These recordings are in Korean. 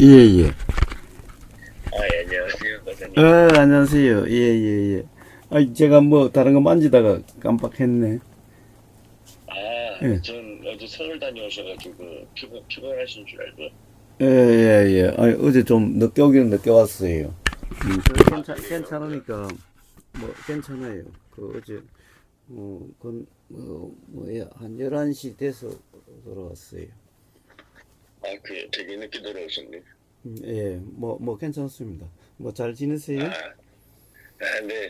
예, 예. 예, 안녕하세요, 과장님. 안녕하세요. 예, 예, 예. 제가 뭐, 다른 거 만지다가 깜빡했네. 예, 전 어제 서울 다녀오셔가지고 피곤하신 줄 알고. 예, 예, 예. 어제 좀 늦게 오기는 늦게 왔어요. 그래요? 괜찮으니까, 뭐, 괜찮아요. 어제, 뭐야, 한 11시 돼서 돌아왔어요. 되게 늦게 돌아오셨네. 예, 괜찮습니다. 뭐, 잘 지내세요? 네,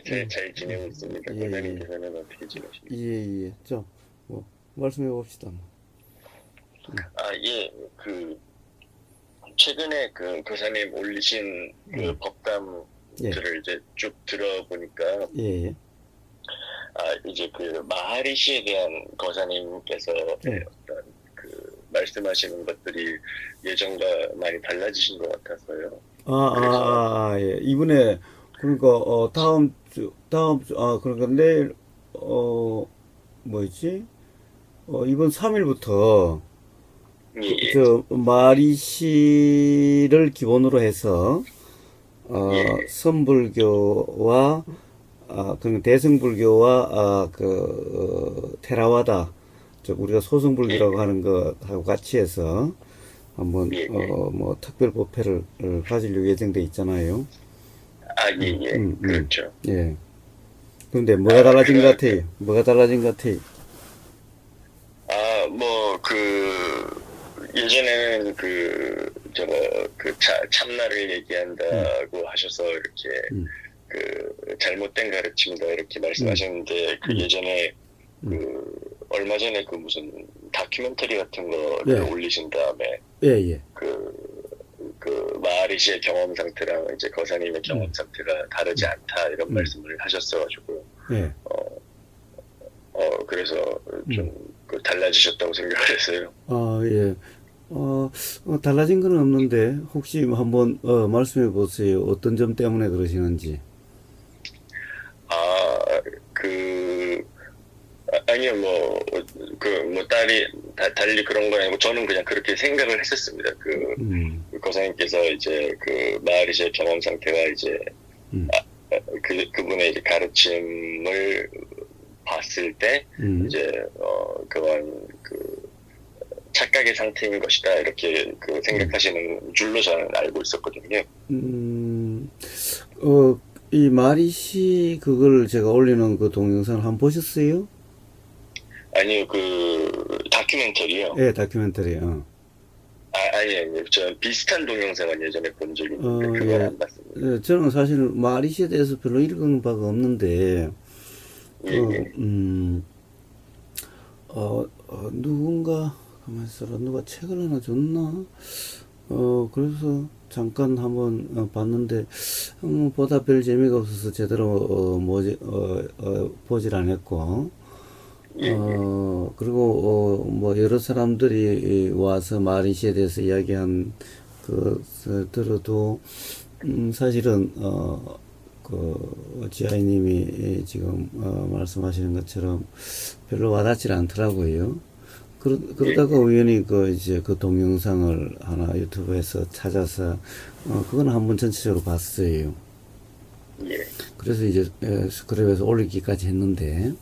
예, 잘 지내고 있습니다. 예, 예. 과장님께서는 어떻게 지내십니까? 예, 예. 뭐, 말씀해 봅시다. 뭐. 예, 최근에 교사님 올리신 음, 예, 법담들을 이제 쭉 들어보니까, 예, 예. 이제 마하리시에 대한 거사님께서의 예. 어떤 말씀하시는 것들이 예전과 많이 달라지신 것 같아서요. 그래서, 예. 이번에, 그러니까, 그러니까 내일, 뭐였지? 이번 3일부터, 예, 예, 마리시를 기본으로 해서, 예, 선불교와, 그러니까 대승불교와, 테라와다, 즉, 우리가 예, 소승불교라고 하는 것하고 같이 해서, 한번, 예, 예. 뭐, 특별 법회를 가지려고 예정돼 있잖아요. 예, 음, 예. 음, 음. 그렇죠. 예. 근데 뭐가 달라진 것 같아요? 뭐가 달라진 것 같아요? 뭐, 예전에는 참나를 음, 얘기한다고 하셔서 이렇게, 음, 잘못된 가르침이다 이렇게 음, 말씀하셨는데, 음, 예전에, 음. 얼마 전에 무슨 다큐멘터리 같은 거를 예, 올리신 다음에, 예, 예. 그, 마하리 씨의 경험 상태랑 이제 거사님의 경험 음, 상태가 다르지 음, 않다 이런 음. 말씀을 하셨어가지고, 예. 어, 그래서 음. 좀 달라지셨다고 생각을 했어요. 예. 달라진 건 없는데, 혹시 한번, 말씀해 보세요. 어떤 점 때문에 그러시는지. 아, 그, 아니요, 달리 그런 건 아니고, 저는 그냥 그렇게 생각을 했었습니다. 음, 거사님께서 이제 마하리시의 경험 상태가 이제, 음, 그분의 이제 가르침을 봤을 때, 음, 이제, 그건 착각의 상태인 것이다. 이렇게 음. 생각하시는 줄로 저는 알고 있었거든요. 음, 이 마리씨 그걸 제가 올리는 그 동영상을 한번 보셨어요? 아니요, 다큐멘터리요. 예, 다큐멘터리. 아니요. 저 비슷한 동영상은 예전에 본 적이 있는데, 그건 예. 안 봤습니다. 저는 사실 마리시에 대해서 별로 읽은 바가 없는데, 예, 그, 예. 누군가, 가만 있어라, 누가 책을 하나 줬나? 그래서 잠깐 한번 봤는데, 보다 별 재미가 없어서 제대로, 보질 않았고, 예, 예. 그리고, 뭐, 여러 사람들이 와서 마리시에 대해서 이야기한 것을 들어도, 사실은, 지아이님이 지금, 말씀하시는 것처럼 별로 와닿지 않더라고요. 예, 그러다가 우연히 이제 그 동영상을 하나 유튜브에서 찾아서, 그건 한번 전체적으로 봤어요. 예, 그래서 이제, 스크랩에서 올리기까지 했는데,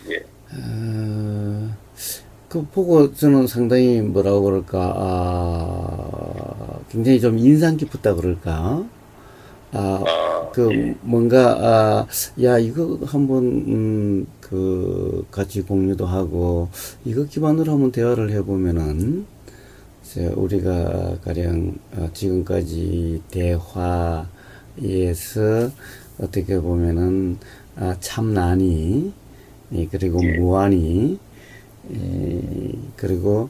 예, 어, 그 보고 저는 상당히 뭐라고 그럴까, 굉장히 좀 인상 깊었다 그럴까. 아, 예, 뭔가, 야, 이거 한번, 같이 공유도 하고, 이거 기반으로 한번 대화를 해보면은, 이제 우리가 가령, 지금까지 대화에서 어떻게 보면은, 참나니, 그리고 예, 무한이, 그리고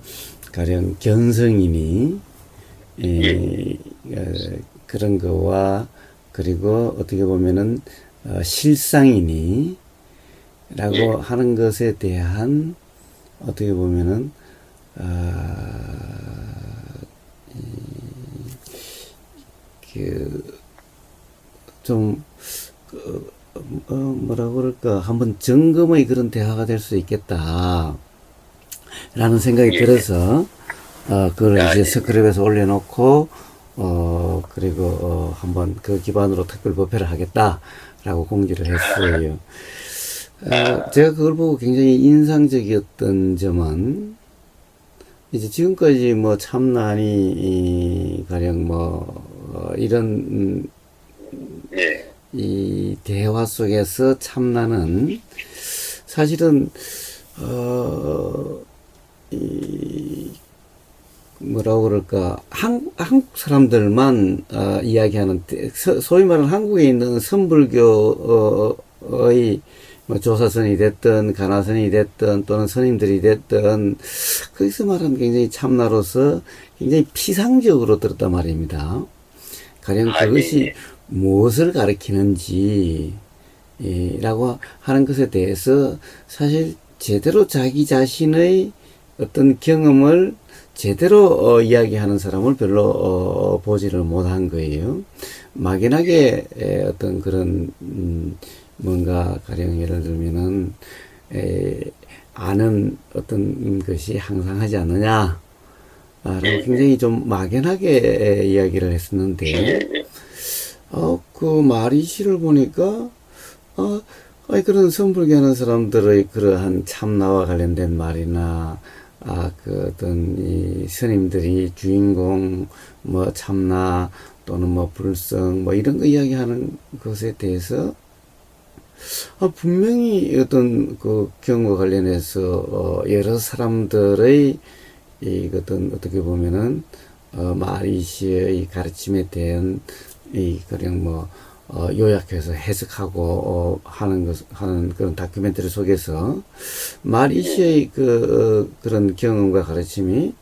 가령 견성이니, 예, 그런 거와 그리고 어떻게 보면은 실상이니 예, 라고 하는 것에 대한 어떻게 보면은 그좀 뭐라 그럴까 한번 점검의 그런 대화가 될 수 있겠다 라는 생각이 예, 들어서 그걸 아, 이제 예. 스크랩에서 올려놓고, 그리고, 한번 그 기반으로 특별 법회를 하겠다라고 공지를 했어요. 제가 그걸 보고 굉장히 인상적이었던 점은, 이제 지금까지 뭐 참난이, 가령 뭐, 이런, 예. 이 대화 속에서 참나는 사실은 이 뭐라고 그럴까 한국 사람들만 이야기하는 소위 말하는 한국에 있는 선불교의 뭐 조사선이 됐든 가나선이 됐든 또는 스님들이 됐든 거기서 말하는 굉장히 참나로서 굉장히 피상적으로 들었단 말입니다. 가령 아, 예, 그것이 예. 무엇을 가리키는지 라고 하는 것에 대해서 사실 제대로 자기 자신의 어떤 경험을 제대로 이야기하는 사람을 별로 보지를 못한 거예요. 막연하게 어떤 그런 뭔가 가령 예를 들면은 아는 어떤 것이 항상 하지 않느냐 라고 예, 예. 굉장히 좀 막연하게 이야기를 했었는데 예, 예. 그 마리시를 보니까 아니 그런 선불교하는 사람들의 그러한 참나와 관련된 말이나 그 어떤 이 스님들이 주인공 뭐 참나 또는 뭐 불성 뭐 이런 거 이야기하는 것에 대해서 분명히 어떤 그 경과 관련해서 여러 사람들의 이 어떤 어떻게 보면은 마리시의 가르침에 대한 이 그냥 뭐 요약해서 해석하고 하는 그런 다큐멘터리 속에서 마리시의 그런 경험과 가르침이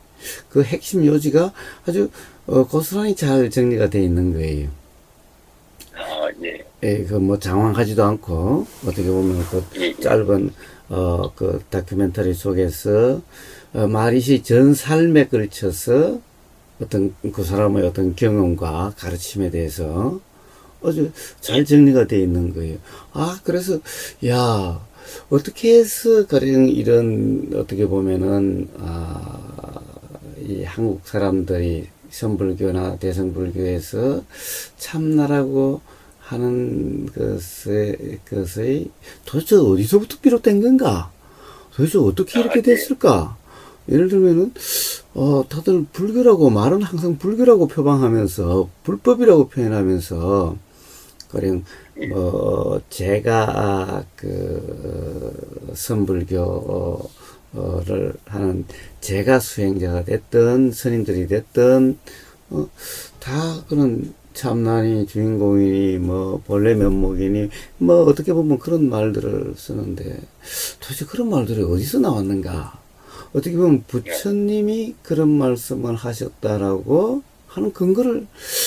그 핵심 요지가 아주 고스란히 잘 정리가 되어 있는 거예요. 아, 예. 예, 그 뭐 장황하지도 않고 어떻게 보면 그 예, 예. 짧은 그 다큐멘터리 속에서 마리시 전 삶에 걸쳐서 어떤 그 사람의 어떤 경험과 가르침에 대해서 아주 잘 정리가 되어 있는 거예요. 그래서 야 어떻게 해서 가령 이런 어떻게 보면은 이 한국 사람들이 선불교나 대성불교에서 참나라고 하는 것의 도대체 어디서부터 비롯된 건가? 도대체 어떻게 이렇게 됐을까? 예를 들면은, 다들 불교라고, 말은 항상 불교라고 표방하면서, 불법이라고 표현하면서, 가령, 제가, 선불교를 하는, 제가 수행자가 됐든, 스님들이 됐든, 다 그런 참나니, 주인공이니, 뭐, 본래 면목이니, 뭐, 어떻게 보면 그런 말들을 쓰는데, 도대체 그런 말들이 어디서 나왔는가? 어떻게 보면 부처님이 그런 말씀을 하셨다라고 하는 근거를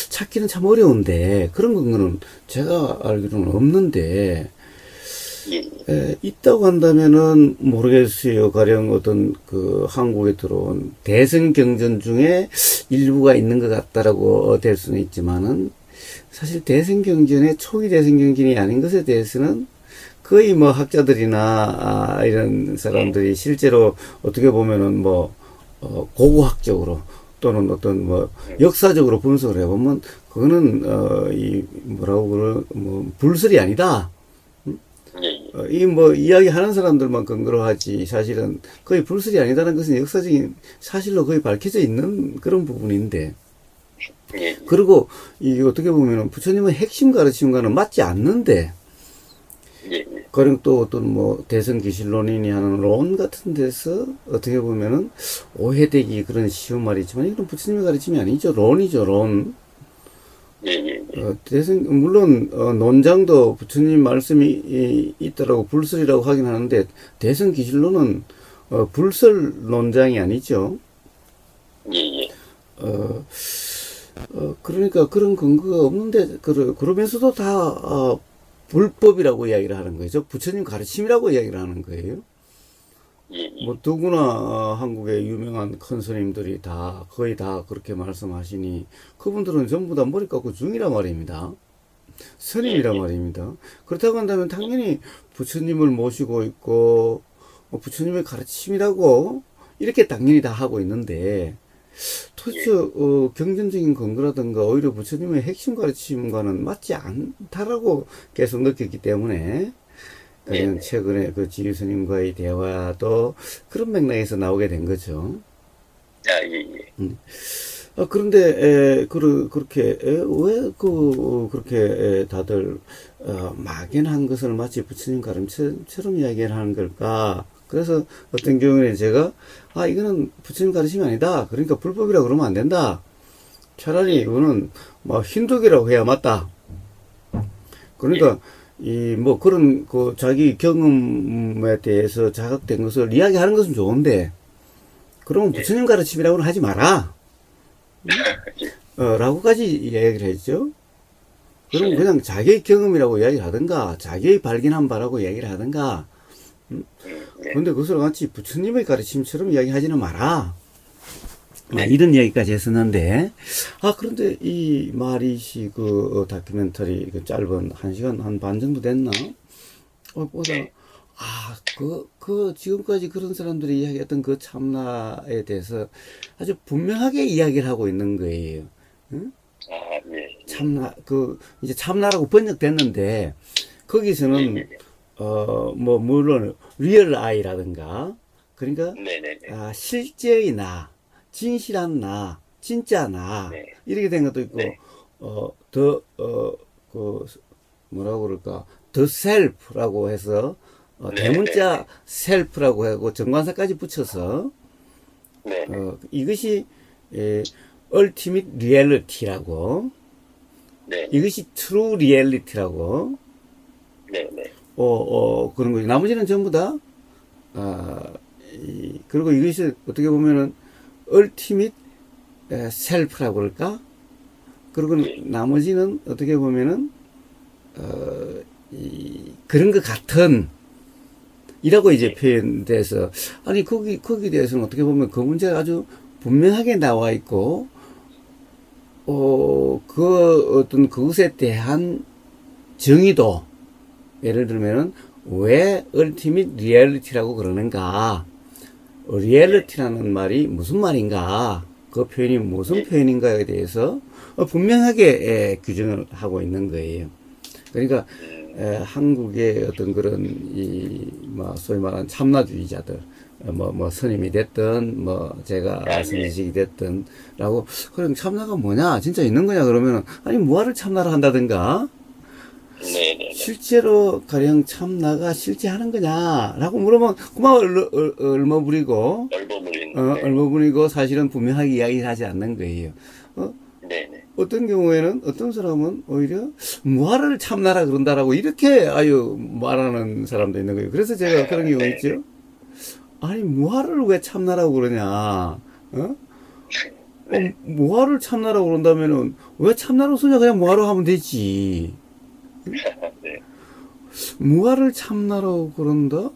찾기는 참 어려운데, 그런 근거는 제가 알기로는 없는데, 예. 있다고 한다면은 모르겠어요. 가령 어떤 그 한국에 들어온 대선 경전 중에 일부가 있는 것 같다라고 될 수는 있지만은 사실 대선 경전의 초기 대선 경전이 아닌 것에 대해서는 거의 뭐 학자들이나 이런 사람들이 실제로 어떻게 보면은 뭐 고고학적으로 또는 어떤 뭐 역사적으로 분석을 해보면 그거는 이 뭐라고 그러 뭐 불설이 아니다. 예, 예. 이 뭐 이야기하는 사람들만 근거로 하지 사실은 거의 불설이 아니다는 것은 역사적인 사실로 거의 밝혀져 있는 그런 부분인데 예, 그리고 이 어떻게 보면은 부처님의 핵심 가르침과는 맞지 않는데 예. 예. 가령 또 어떤 뭐 대성기실론이니 하는 론 같은 데서 어떻게 보면은 오해되기 그런 쉬운 말이 있지만 이건 부처님의 가르침이 아니죠. 론이죠, 론. 예, 예. 물론 논장도 부처님 말씀이 있더라고 불설이라고 하긴 하는데 대성기실론은 불설 논장이 아니죠. 예, 예. 그러니까 그런 근거가 없는데 그러면서도 다 불법이라고 이야기를 하는 거죠. 부처님 가르침이라고 이야기를 하는 거예요. 예, 예. 뭐 누구나 한국의 유명한 큰 스님들이 다 거의 다 그렇게 말씀하시니 그분들은 전부 다 머리 깎고 중이란 말입니다. 스님이란 말입니다. 그렇다고 한다면 당연히 부처님을 모시고 있고 부처님의 가르침이라고 이렇게 당연히 다 하고 있는데 도대체 경전적인 근거라든가 오히려 부처님의 핵심 가르침과는 맞지 않다라고 계속 느꼈기 때문에 그냥 최근에 그 지유 스님과의 대화도 그런 맥락에서 나오게 된 거죠. 아, 예, 예. 그런데 그렇게 그렇게 다들 막연한 것을 마치 부처님 가르침처럼 이야기를 하는 걸까? 그래서 어떤 경우에는 제가 이거는 부처님 가르침이 아니다. 그러니까 불법이라고 그러면 안 된다. 차라리 이거는 뭐 힌두교라고 해야 맞다. 그러니까 뭐 그런 그 자기 경험에 대해서 자극된 것을 이야기하는 것은 좋은데 그러면 부처님 가르침이라고는 하지 마라. 라고까지 이야기를 했죠. 그럼 그냥 자기의 경험이라고 이야기를 하든가, 자기의 발견한 바라고 이야기를 하든가, 그런데 그것을 마치 부처님의 가르침처럼 이야기하지는 마라. 이런 이야기까지 했었는데, 그런데 이 마리시 그 다큐멘터리 그 짧은 1시간 한 반 정도 됐나? 보다, 지금까지 그런 사람들이 이야기했던 그 참나에 대해서 아주 분명하게 이야기를 하고 있는 거예요. 응? 네. 참나, 이제 참나라고 번역됐는데, 거기서는, 뭐, 물론, 리얼 아이라든가, 그러니까, 네네네. 실제의 나, 진실한 나, 진짜 나, 네. 이렇게 된 것도 있고, 네. 뭐라고 그럴까, 더 셀프라고 해서, 네, 대문자 네, 셀프라고 하고 정관사까지 붙여서, 네. 이것이, ultimate reality라고, 네. 이것이 true reality라고, 네네. 그런 거죠. 나머지는 전부 다, 그리고 이것이 어떻게 보면은 ultimate self라고 그럴까? 그리고 나머지는 어떻게 보면은, 그런 것 같은, 이라고 이제 표현돼서, 아니, 거기에 대해서는 어떻게 보면 그 문제가 아주 분명하게 나와 있고, 어떤 그것에 대한 정의도, 예를 들면은, 왜 ultimate reality라고 그러는가? reality라는 말이 무슨 말인가? 그 표현이 무슨 표현인가에 대해서 분명하게 규정을 하고 있는 거예요. 그러니까, 한국의 어떤 그런, 소위 말하는 참나주의자들, 스님이 됐든, 제가 선지식이 됐든, 라고, 그럼 참나가 뭐냐? 진짜 있는 거냐? 그러면은, 아니, 뭐하를 참나를 한다든가, 네네. 실제로 가령 참나가 실제 하는 거냐? 라고 물으면, 그만 얼머부리고, 얼버무린. 얼머부리고 사실은 분명하게 이야기를 하지 않는 거예요. 네네. 어떤 경우에는 어떤 사람은 오히려 무화를 참나라 그런다라고 이렇게 아유 말하는 사람도 있는 거예요. 그래서 제가 그런 경우 있죠. 아니 무화를 왜 참나라고 그러냐? 무화를 참나라고 그런다면은 왜 참나라고 쓰냐? 그냥 무화로 하면 되지. 네. 무화를 참나라고 그런다?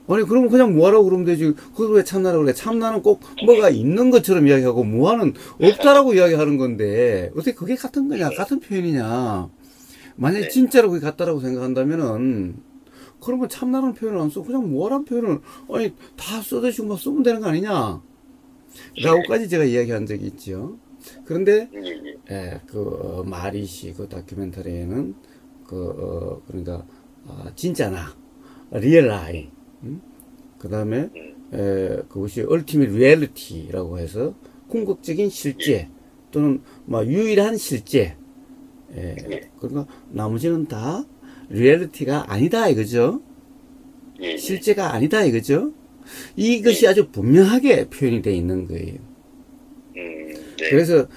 아니 그러면 그냥 무화라고 그러면 되지. 그걸 왜 참나라고 그래? 참나는 꼭 뭐가 있는 것처럼 이야기하고 무화는 없다라고 이야기하는 건데 어떻게 그게 같은 거냐? 같은 표현이냐? 만약에 진짜로 그게 같다라고 생각한다면은 그러면 참나라는 표현을 안 쓰고 그냥 무화라는 표현을 아니 다 써대시고 막 쓰면 되는 거 아니냐? 라고까지 제가 이야기한 적이 있죠. 그런데 마리시 그 다큐멘터리에는 그러니까 진짜나 리얼 아이 그 다음에, 그것이 ultimate reality라고 해서, 궁극적인 실제, 또는, 유일한 실제, 그러니까, 나머지는 다, reality가 아니다, 이거죠? 실제가 아니다, 이거죠? 이것이 아주 분명하게 표현이 되어 있는 거예요. 네. 그래서,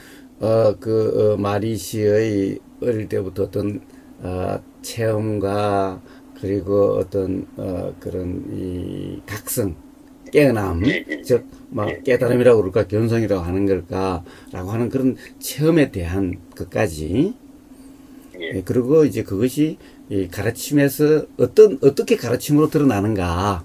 마리시의 어릴 때부터 어떤, 체험과, 그리고 어떤 그런 이 각성, 깨어남, 즉 깨달음이라고 그럴까, 견성이라고 하는 걸까라고 하는 그런 체험에 대한 것까지. 그리고 이제 그것이 이 가르침에서 어떻게 가르침으로 드러나는가.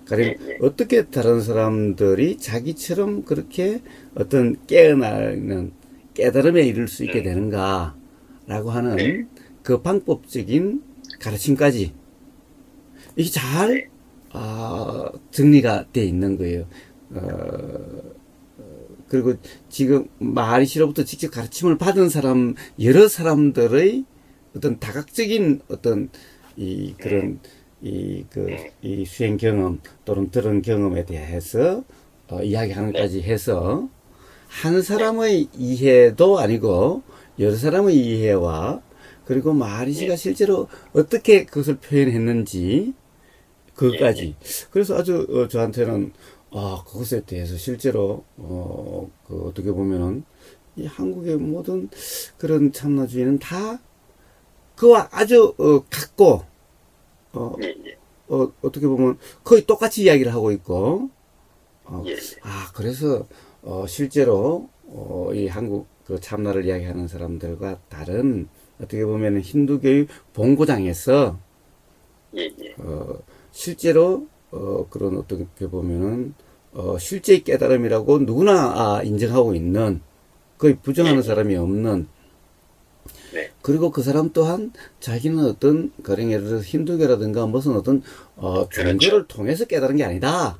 가령 어떻게 다른 사람들이 자기처럼 그렇게 어떤 깨어나는 깨달음에 이를 수 있게 되는가라고 하는 그 방법적인 가르침까지 이게 잘 정리가 돼 있는 거예요. 그리고 지금 마하리시로부터 직접 가르침을 받은 사람, 여러 사람들의 어떤 다각적인 어떤 이 그런 이 수행 경험 또는 들은 경험에 대해서 이야기하는 까지 해서 한 사람의 이해도 아니고 여러 사람의 이해와 그리고 마하리시가 실제로 어떻게 그것을 표현했는지 그것까지. 그래서 아주 저한테는 그것에 대해서 실제로 그 어떻게 보면은 이 한국의 모든 그런 참나주의는 다 그와 아주 같고 어떻게 보면 거의 똑같이 이야기를 하고 있고 그래서 실제로 이 한국 그 참나를 이야기하는 사람들과 다른 어떻게 보면 힌두교의 본고장에서 실제로 그런 어떻게 보면은 실제의 깨달음이라고 누구나 인정하고 있는 거의 부정하는 사람이 없는 그리고 그 사람 또한 자기는 어떤 가령 예를 들어서 힌두교라든가 무슨 어떤 종교를 통해서 깨달은 게 아니다.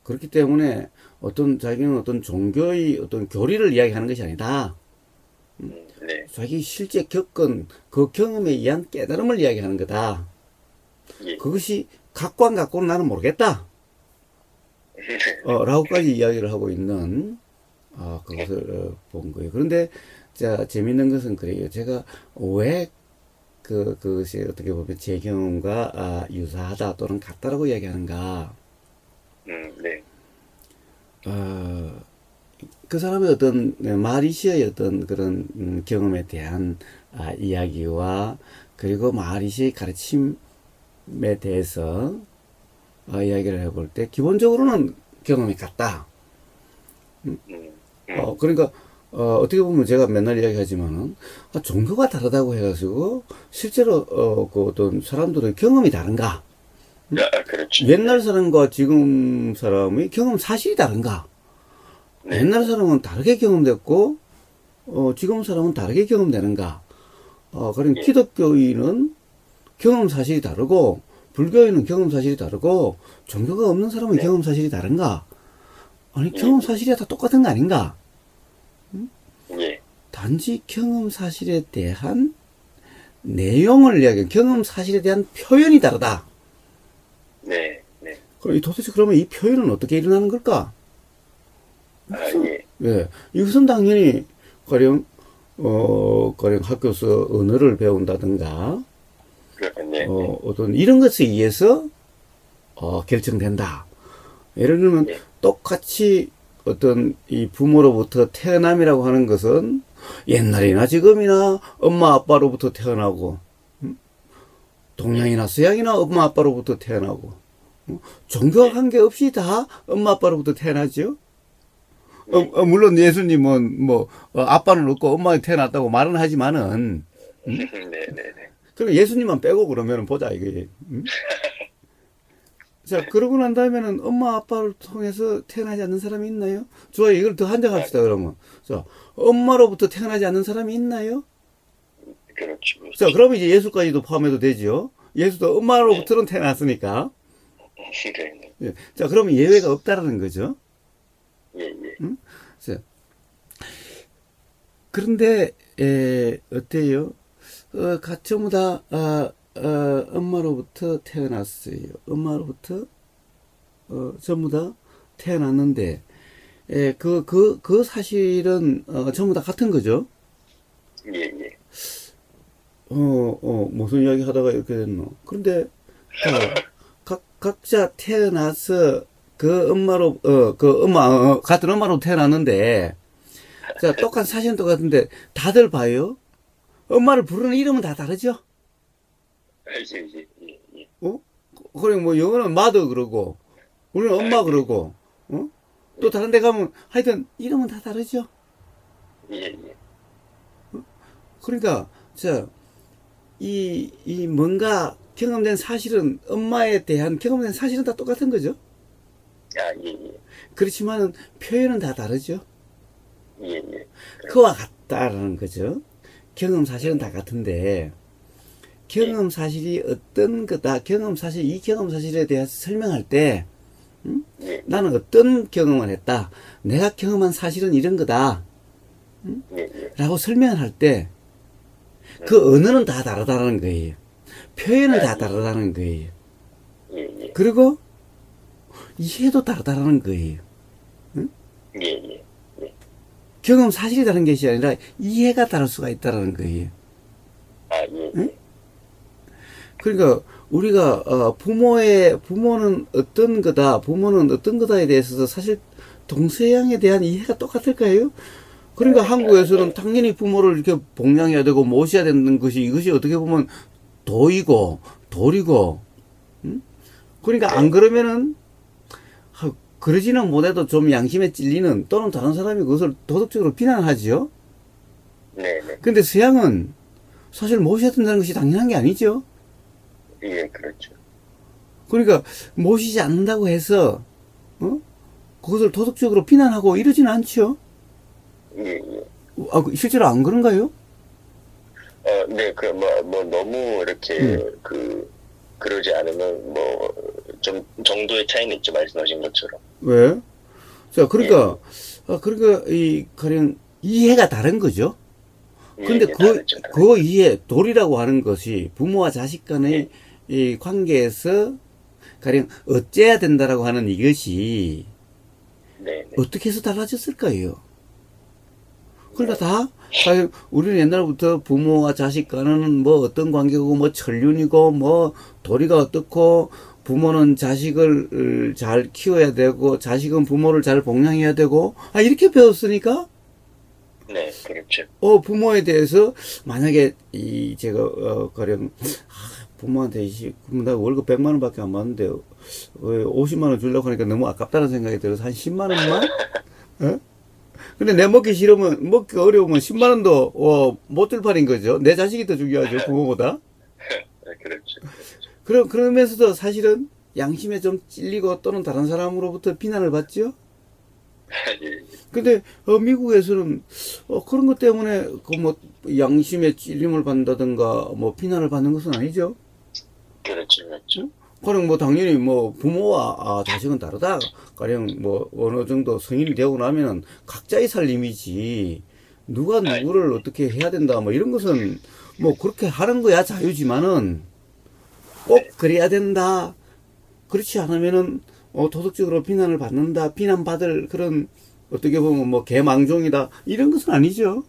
그렇기 때문에 어떤 자기는 어떤 종교의 어떤 교리를 이야기하는 것이 아니다. 자기 실제 겪은 그 경험에 의한 깨달음을 이야기하는 거다. 그것이 갖고 안 갖고는 나는 모르겠다. 라고까지 이야기를 하고 있는 그것을 본 거예요. 그런데 자 재밌는 것은 그래요. 제가 왜 그것이 어떻게 보면 제 경험과 유사하다 또는 같다라고 이야기하는가? 그 사람의 어떤 마하리시의 어떤 그런 경험에 대한 이야기와 그리고 마하리시의 가르침에 대해서 이야기를 해볼 때 기본적으로는 경험이 같다. 그러니까 어떻게 보면 제가 맨날 이야기하지만은 종교가 다르다고 해가지고 실제로 그 어떤 사람들의 경험이 다른가? 그렇죠. 옛날 사람과 지금 사람의 경험 사실이 다른가? 옛날 사람은 다르게 경험됐고 지금 사람은 다르게 경험되는가? 그럼 기독교인은 경험 사실이 다르고 불교인은 경험 사실이 다르고 종교가 없는 사람은 경험 사실이 다른가? 아니 경험 사실이 다 똑같은 거 아닌가? 단지 경험 사실에 대한 내용을 이야기해 경험 사실에 대한 표현이 다르다. 그럼 도대체 그러면 이 표현은 어떻게 일어나는 걸까? 이것은 당연히 가령 학교에서 언어를 배운다든가 어떤 이런 것에 의해서 결정된다. 예를 들면 똑같이 어떤 이 부모로부터 태어남이라고 하는 것은 옛날이나 지금이나 엄마 아빠로부터 태어나고 동양이나 서양이나 엄마 아빠로부터 태어나고 종교와 관계없이 다 엄마 아빠로부터 태어나죠. 물론 예수님은 아빠는 없고 엄마가 태어났다고 말은 하지만은 그럼 예수님만 빼고 그러면 보자 이게. 자 그러고 난 다음에는 엄마 아빠를 통해서 태어나지 않는 사람이 있나요? 좋아요. 이걸 더 한정합시다 그러면. 자 엄마로부터 태어나지 않는 사람이 있나요? 그렇죠. 자 그러면 이제 예수까지도 포함해도 되죠. 예수도 엄마로부터는 태어났으니까. 자 그러면 예외가 없다라는 거죠. 자, 그런데 어때요? 전부 다 엄마로부터 태어났어요. 엄마로부터 전부 다 태어났는데 그 사실은 전부 다 같은 거죠. 무슨 이야기 하다가 이렇게 됐노? 그런데 각자 태어나서 같은 엄마로 태어났는데, 자, 똑같은 사실은 똑같은데, 다들 봐요? 엄마를 부르는 이름은 다 다르죠? 그래, 영어는 mother 그러고, 우리는 엄마 그러고, 또 다른 데 가면, 하여튼, 이름은 다 다르죠? 그러니까, 뭔가 경험된 사실은, 엄마에 대한 경험된 사실은 다 똑같은 거죠? 그렇지만은 표현은 다 다르죠. 그와 같다라는 거죠. 경험 사실은 다 같은데 경험 사실이 어떤 거다. 이 경험 사실에 대해서 설명할 때 예, 나는 어떤 경험을 했다. 내가 경험한 사실은 이런 거다. 예, 예. 라고 설명을 할 때, 그 언어는 다 다르다는 거예요. 표현은 다 다르다는 거예요. 예, 예, 그리고 이해도 다르다는 거예요. 예, 예. 예. 경험 사실이 다른 것이 아니라 이해가 다를 수가 있다는 거예요. 아, 예, 응? 예. 그러니까 우리가 부모는 어떤 거다, 부모는 어떤 거다에 대해서 사실 동서양에 대한 이해가 똑같을까요? 그러니까 한국에서는 당연히 부모를 이렇게 봉양해야 되고 모셔야 되는 것이 이것이 어떻게 보면 도이고 도리고, 그러니까 안 그러면은 그러지는 못해도 좀 양심에 찔리는 또는 다른 사람이 그것을 도덕적으로 비난하지요. 네, 네. 근데 서양은 사실 모셔야 된다는 것이 당연한 게 아니죠. 예, 그렇죠. 그러니까 모시지 않는다고 해서 그것을 도덕적으로 비난하고 이러지는 않죠. 예, 예. 실제로 안 그런가요? 네, 너무 이렇게, 그러지 않으면, 정도의 차이는 있죠, 말씀하신 것처럼. 왜? 자, 그러니까 가령 이해가 다른 거죠. 예, 근데 예, 다르죠, 그 이해, 도리라고 하는 것이 부모와 자식 간의 이 관계에서 가령 어째야 된다라고 하는 이것이 네, 네. 어떻게 해서 달라졌을까요? 그러니까 가령 우리는 옛날부터 부모와 자식 간은 뭐 어떤 관계고 뭐 천륜이고 뭐 도리가 어떻고 부모는 자식을 잘 키워야 되고 자식은 부모를 잘 봉양해야 되고 이렇게 배웠으니까 네, 그렇죠. 부모에 대해서 만약에 제가 가령 부모한테 나 월급 100만 원밖에 안 받는데 왜 50만 원 주려고 하니까 너무 아깝다는 생각이 들어서 한 10만 원만 어? 근데 내 먹기 싫으면 먹기 어려우면 10만 원도 못 줄 판인 거죠. 내 자식이 더 중요하죠, 부모보다. 네, 그렇죠. 그러면서도 사실은 양심에 좀 찔리고 또는 다른 사람으로부터 비난을 받죠. 예, 근데 미국에서는 그런 것 때문에 양심에 찔림을 받는다든가 뭐 비난을 받는 것은 아니죠. 그렇죠, 그렇죠. 가령 당연히 부모와 자식은 다르다. 가령 어느 정도 성인이 되고 나면은 각자의 살림이지 누가 누구를 어떻게 해야 된다 이런 것은 그렇게 하는 거야 자유지만은 꼭 그래야 된다. 그렇지 않으면은 도덕적으로 비난을 받는다. 비난받을 그런 어떻게 보면 개망종이다. 이런 것은 아니죠.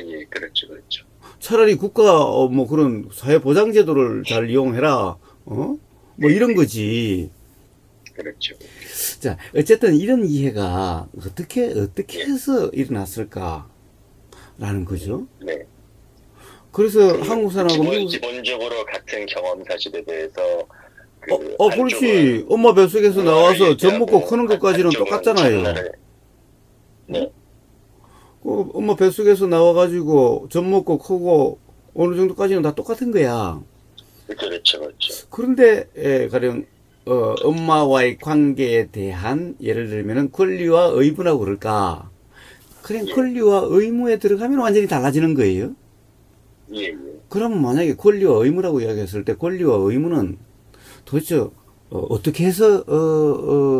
예, 그렇죠, 그렇죠. 차라리 국가 그런 사회보장제도를 잘 이용해라. 이런 거지. 그렇죠. 자, 어쨌든 이런 이해가 어떻게 해서 일어났을까라는 거죠. 네. 그래서 한국 사람하고 미국 기본적으로 같은 경험 사실에 대해서 그렇지. 엄마 뱃속에서 나와서 젖 먹고 크는 것까지는 똑같잖아요. 네. 엄마 뱃속에서 나와가지고 젖 먹고 크고 어느 정도까지는 다 똑같은 거야. 그렇죠, 그렇죠. 그런데 가령 엄마와의 관계에 대한 예를 들면은 권리와 의무라고 그럴까? 그냥 권리와 의무에 들어가면 완전히 달라지는 거예요. 예, 예. 그러면 만약에 권리와 의무라고 이야기했을 때 권리와 의무는 도대체 어떻게 해서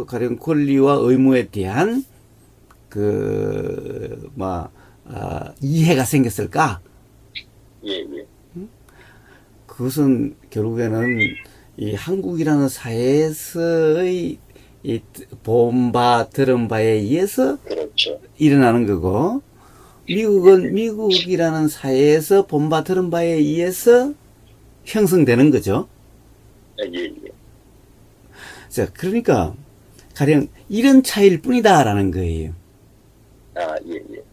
가령 권리와 의무에 대한 이해가 생겼을까? 예, 예. 그것은 결국에는 이 한국이라는 사회에서의 이 본 바, 들은 바에 의해서 그렇죠. 일어나는 거고, 미국은 미국이라는 사회에서 본 바, 들은 바에 의해서 형성되는 거죠. 예, 예. 자, 그러니까 가령 이런 차이일 뿐이다라는 거예요. 예, 예.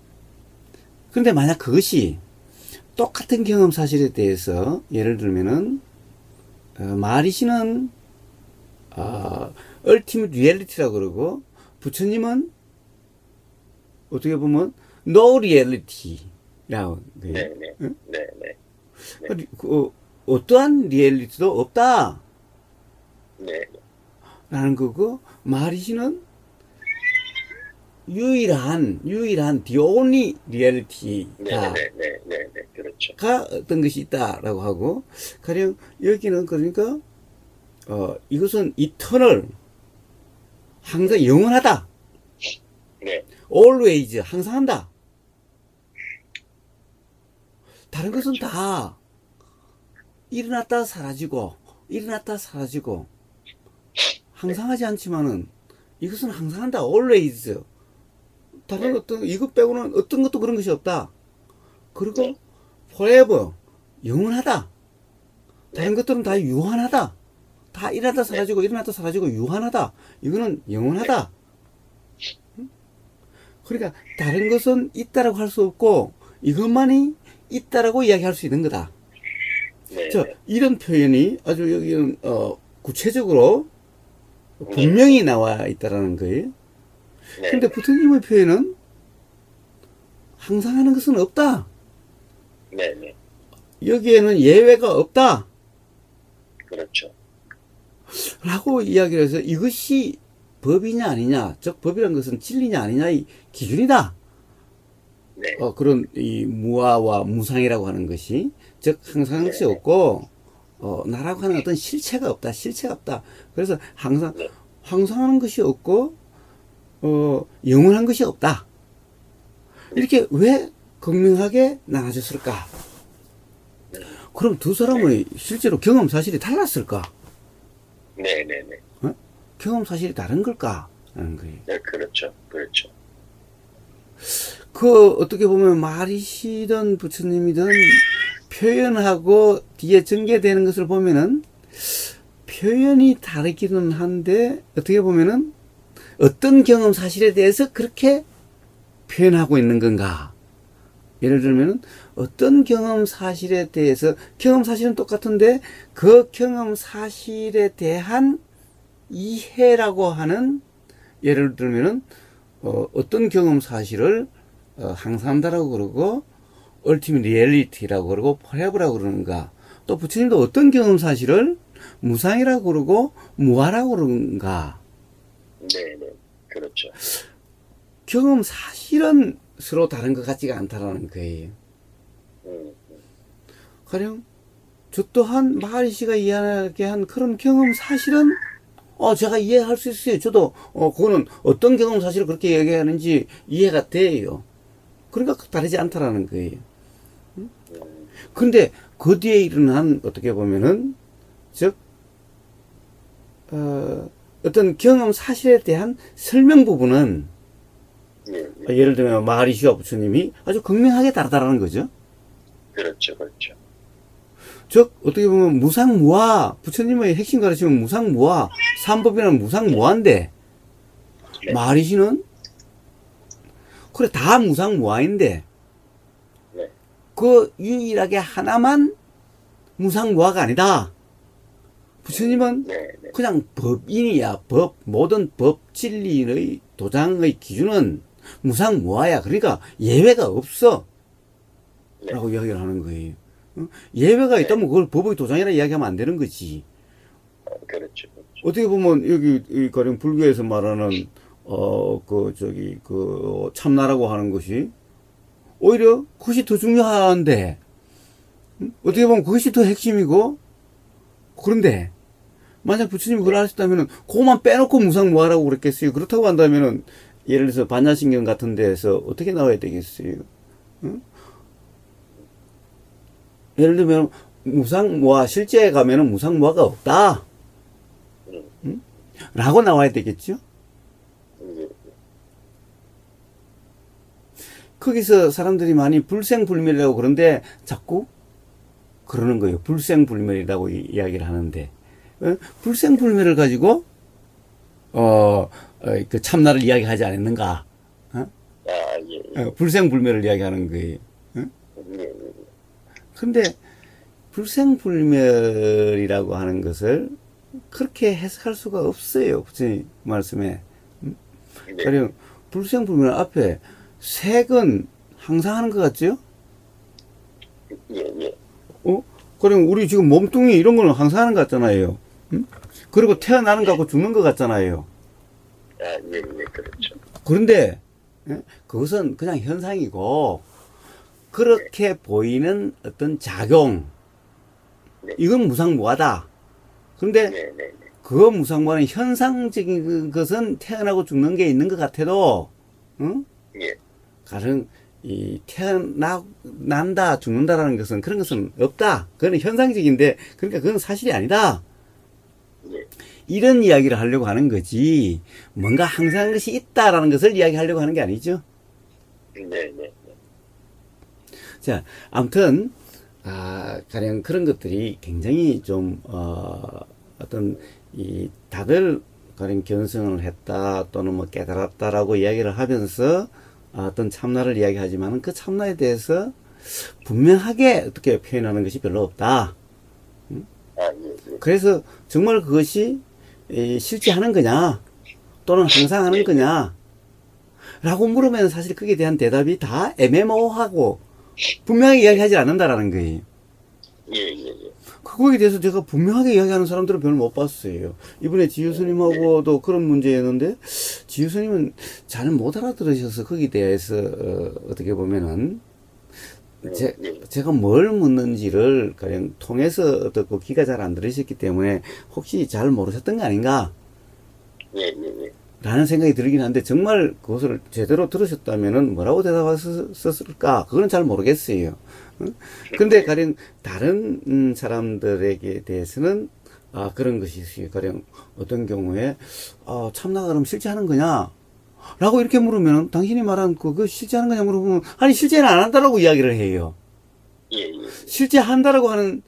그런데 만약 그것이 똑같은 경험 사실에 대해서 예를 들면은 마리씨는 ultimate reality라고 그러고 부처님은 어떻게 보면 no reality라고 네, 네. 응? 네, 네. 어떠한 리얼리티도 없다 네. 라는 거고 마리씨는 유일한 the only reality가 네, 네, 네, 네, 그렇죠. 어떤 것이 있다라고 하고 가령 여기는 그러니까 이것은 eternal 항상 영원하다. 네. always, 항상 한다. 다른 것은 다 일어났다 사라지고, 일어났다 사라지고, 항상 하지 않지만은, 이것은 항상 한다. always. 다른 어떤, 이것 빼고는 어떤 것도 그런 것이 없다. 그리고, forever. 영원하다. 다른 것들은 다 유한하다. 다 일어났다 사라지고, 일어났다 사라지고, 유한하다. 이거는 영원하다. 그러니까, 다른 것은 있다라고 할 수 없고, 이것만이 있다라고 이야기할 수 있는 거다. 네. 자, 이런 표현이 아주 여기는, 구체적으로 분명히 나와 있다라는 거예요. 네. 근데 부처님의 표현은 항상 하는 것은 없다. 네. 네. 여기에는 예외가 없다. 그렇죠. 라고 이야기를 해서 이것이 법이냐 아니냐, 즉 법이란 것은 진리냐 아니냐의 기준이다. 네. 그런 이 무아와 무상이라고 하는 것이, 즉 항상 하는 것이 네. 없고 나라고 하는 어떤 실체가 없다. 실체가 없다. 그래서 항상 네. 항상하는 것이 없고 영원한 것이 없다. 이렇게 왜 극명하게 나눠졌을까? 그럼 두 사람의 실제로 경험 사실이 달랐을까? 네. 네. 네. 경험 사실이 다른 걸까? 하는 거예요. 네. 그렇죠. 그렇죠. 어떻게 보면 말이시든 부처님이든 표현하고 뒤에 전개되는 것을 보면은 표현이 다르기는 한데, 어떻게 보면은 어떤 경험 사실에 대해서 그렇게 표현하고 있는 건가? 예를 들면은 어떤 경험 사실에 대해서, 경험 사실은 똑같은데 그 경험 사실에 대한 이해라고 하는, 예를 들면은 어떤 경험 사실을 항상 한다라고 그러고 ultimate reality라고 그러고 forever라고 그러는가, 또 부처님도 어떤 경험 사실을 무상이라고 그러고 무아라고 그러는가. 네. 네. 그렇죠. 경험 사실은 서로 다른 것 같지가 않다라는 거예요. 가령 저 또한 마하리시가 이야기한 그런 경험 사실은 제가 이해할 수 있어요. 저도 그거는 어떤 경험 사실을 그렇게 얘기하는지 이해가 돼요. 그러니까 다르지 않다라는 거예요. 근데 그 뒤에 일어난, 어떻게 보면은, 즉 어떤 경험 사실에 대한 설명 부분은, 네. 예를 들면 마하리시와 부처님이 아주 극명하게 다르다라는 거죠. 그렇죠. 그렇죠. 즉 어떻게 보면 무상무아, 부처님의 핵심 가르침은 무상무아, 삼법이란 무상무아인데, 네. 마하리시는 그래 다 무상무아인데 네. 그 유일하게 하나만 무상무아가 아니다. 부처님은 네. 네. 그냥 법인이야. 법, 모든 법 진리의 도장의 기준은 무상무아야. 그러니까 예외가 없어. 네. 라고 이야기를 하는 거예요. 예외가 있다면 그걸 법의 도장이라 이야기하면 안 되는 거지. 그렇죠. 그렇죠. 어떻게 보면 여기 이 가령 불교에서 말하는 참나라고 하는 것이 오히려 그것이 더 중요한데, 어떻게 보면 그것이 더 핵심이고, 그런데 만약 부처님이 그걸 하셨다면은 그것만 빼놓고 무상무아라고 그랬겠어요. 그렇다고 한다면은 예를 들어서 반야신경 같은 데에서 어떻게 나와야 되겠어요? 응? 예를 들면 무상무아, 실제에 가면은 무상무아가 없다. 응? 라고 나와야 되겠죠? 거기서 사람들이 많이 불생불멸이라고 그런데 자꾸 그러는 거예요. 불생불멸이라고 이야기를 하는데, 불생불멸을 가지고 그 참나를 이야기하지 않았는가? 예. 불생불멸을 이야기하는 거예요. 예. 근데 불생불멸이라고 하는 것을 그렇게 해석할 수가 없어요. 부처님 말씀에. 네. 가령 불생불멸 앞에 색은 항상 하는 것 같죠? 예. 그럼 우리 지금 몸뚱이 이런 거는 항상 하는 것 같잖아요. 응? 그리고 태어나는 것 같고 죽는 것 같잖아요. 예. 그렇죠. 그런데 그것은 그냥 현상이고, 그렇게 보이는 어떤 작용, 네. 이건 무상무하다. 그런데 네. 그 무상보는 현상적인 것은 태어나고 죽는 게 있는 것 같아도, 응? 예. 가령, 난다, 죽는다라는 것은 그런 것은 없다. 그건 현상적인데, 그러니까 그건 사실이 아니다. 예. 이런 이야기를 하려고 하는 거지, 뭔가 항상 것이 있다라는 것을 이야기하려고 하는 게 아니죠. 네, 네. 네. 자, 아무튼, 가령 그런 것들이 굉장히 좀, 다들 가령 견성을 했다, 또는 뭐 깨달았다라고 이야기를 하면서 어떤 참나를 이야기하지만은 그 참나에 대해서 분명하게 어떻게 표현하는 것이 별로 없다. 아, 예, 예. 그래서 정말 그것이 실제 하는 거냐, 또는 항상 하는 거냐, 라고 물으면 사실 거기에 대한 대답이 다 애매모호하고 분명하게 이야기하지 않는다라는 거예요. 예, 예, 예. 그거에 대해서 제가 분명하게 이야기하는 사람들은 별로 못 봤어요. 이번에 지효스님하고도 그런 문제였는데, 지효스님은 잘 못 알아들으셔서 거기에 대해서, 어떻게 보면은, 제가 뭘 묻는지를 그냥 통해서 듣고 귀가 잘 안 들으셨기 때문에 혹시 잘 모르셨던 거 아닌가? 예, 예, 예. 라는 생각이 들긴 한데, 정말 그것을 제대로 들으셨다면은 뭐라고 대답하셨을까? 그거는 잘 모르겠어요. 응? 근데 가령 다른 사람들에게 대해서는 그런 것이 있어요. 가령 어떤 경우에 참나가 그럼 실제 하는 거냐? 라고 이렇게 물으면 당신이 말한 그거 실제 하는 거냐 물어보면 아니 실제는 안 한다라고 이야기를 해요. 예, 예. 실제 한다라고 하는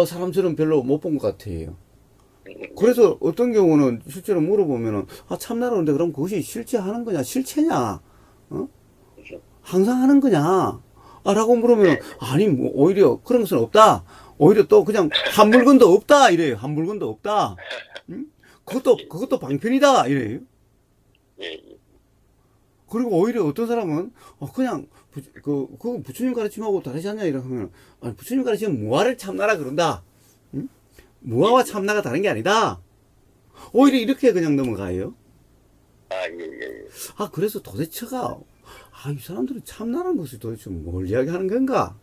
사람들은 별로 못 본 것 같아요. 그래서 어떤 경우는 실제로 물어보면은 참나라는데 그럼 그것이 실제 하는 거냐 실체냐 항상 하는 거냐 라고 물으면 아니 뭐 오히려 그런 것은 없다. 오히려 또 그냥 한 물건도 없다 이래요. 한 물건도 없다. 응? 그것도 방편이다 이래요. 예, 예. 그리고 오히려 어떤 사람은 그냥 그 부처님 가르침하고 다르지 않냐 이러면 아니 부처님 가르치면 무아를 참나라 그런다. 응? 무아와 참나가 다른 게 아니다. 오히려 이렇게 그냥 넘어가요. 아, 예, 예, 예. 그래서 도대체가 이 사람들은 참나라는 것을 도대체 뭘 이야기하는 건가?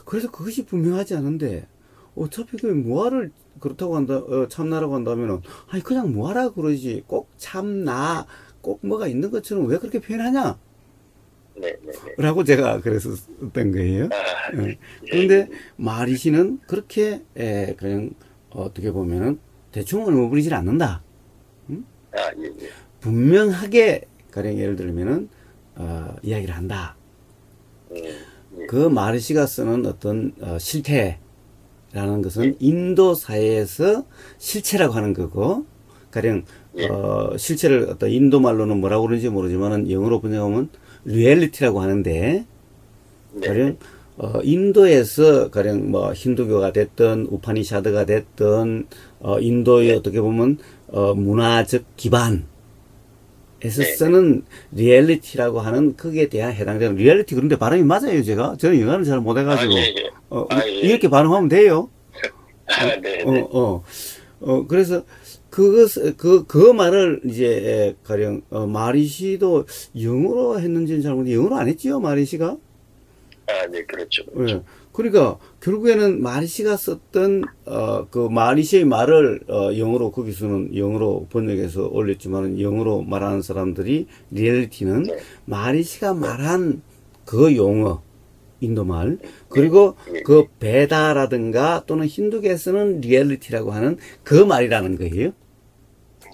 그래서 그것이 분명하지 않은데 어차피 그 무아를 그렇다고 한다, 참나라고 한다면은 아니 그냥 무아라 그러지 꼭 참나 꼭 뭐가 있는 것처럼 왜 그렇게 표현하냐? 네, 네, 네. 라고 제가 그래서 썼던 거예요. 예. 그런데 마리시는 그렇게 그냥 어떻게 보면은 대충 얼머부리질 않는다. 아, 예, 예. 분명하게 가령 예를 들면은 이야기를 한다. 예. 그 마르시가 쓰는 어떤 실태라는 것은 인도 사회에서 실체라고 하는 거고, 가령 실체를 어떤 인도 말로는 뭐라고 그러는지 모르지만은 영어로 번역하면 리얼리티라고 하는데, 네. 가령 인도에서 가령 뭐 힌두교가 됐든 우파니샤드가 됐든 인도의 어떻게 보면 문화적 기반에서 쓰는 리얼리티라고 하는 거기에 대한 해당되는 리얼리티 그런데 발음이 맞아요 제가 저는 영어를 잘 못해가지고 예, 예. 예. 이렇게 발음하면 돼요. 네, 네. 그래서 그 말을 이제 가령 마리시도 영어로 했는지는 잘 모르겠는데 영어로 안 했지요 마리시가. 아, 네, 그렇죠. 예. 그러니까 결국에는 마리시가 썼던 그 마리시의 말을 영어로 거기서는 영어로 번역해서 올렸지만은 영어로 말하는 사람들이 리얼리티는 네. 마리시가 말한 그 용어 인도말 그리고 그 베다라든가 또는 힌두교에서는 리얼리티라고 하는 그 말이라는 거예요.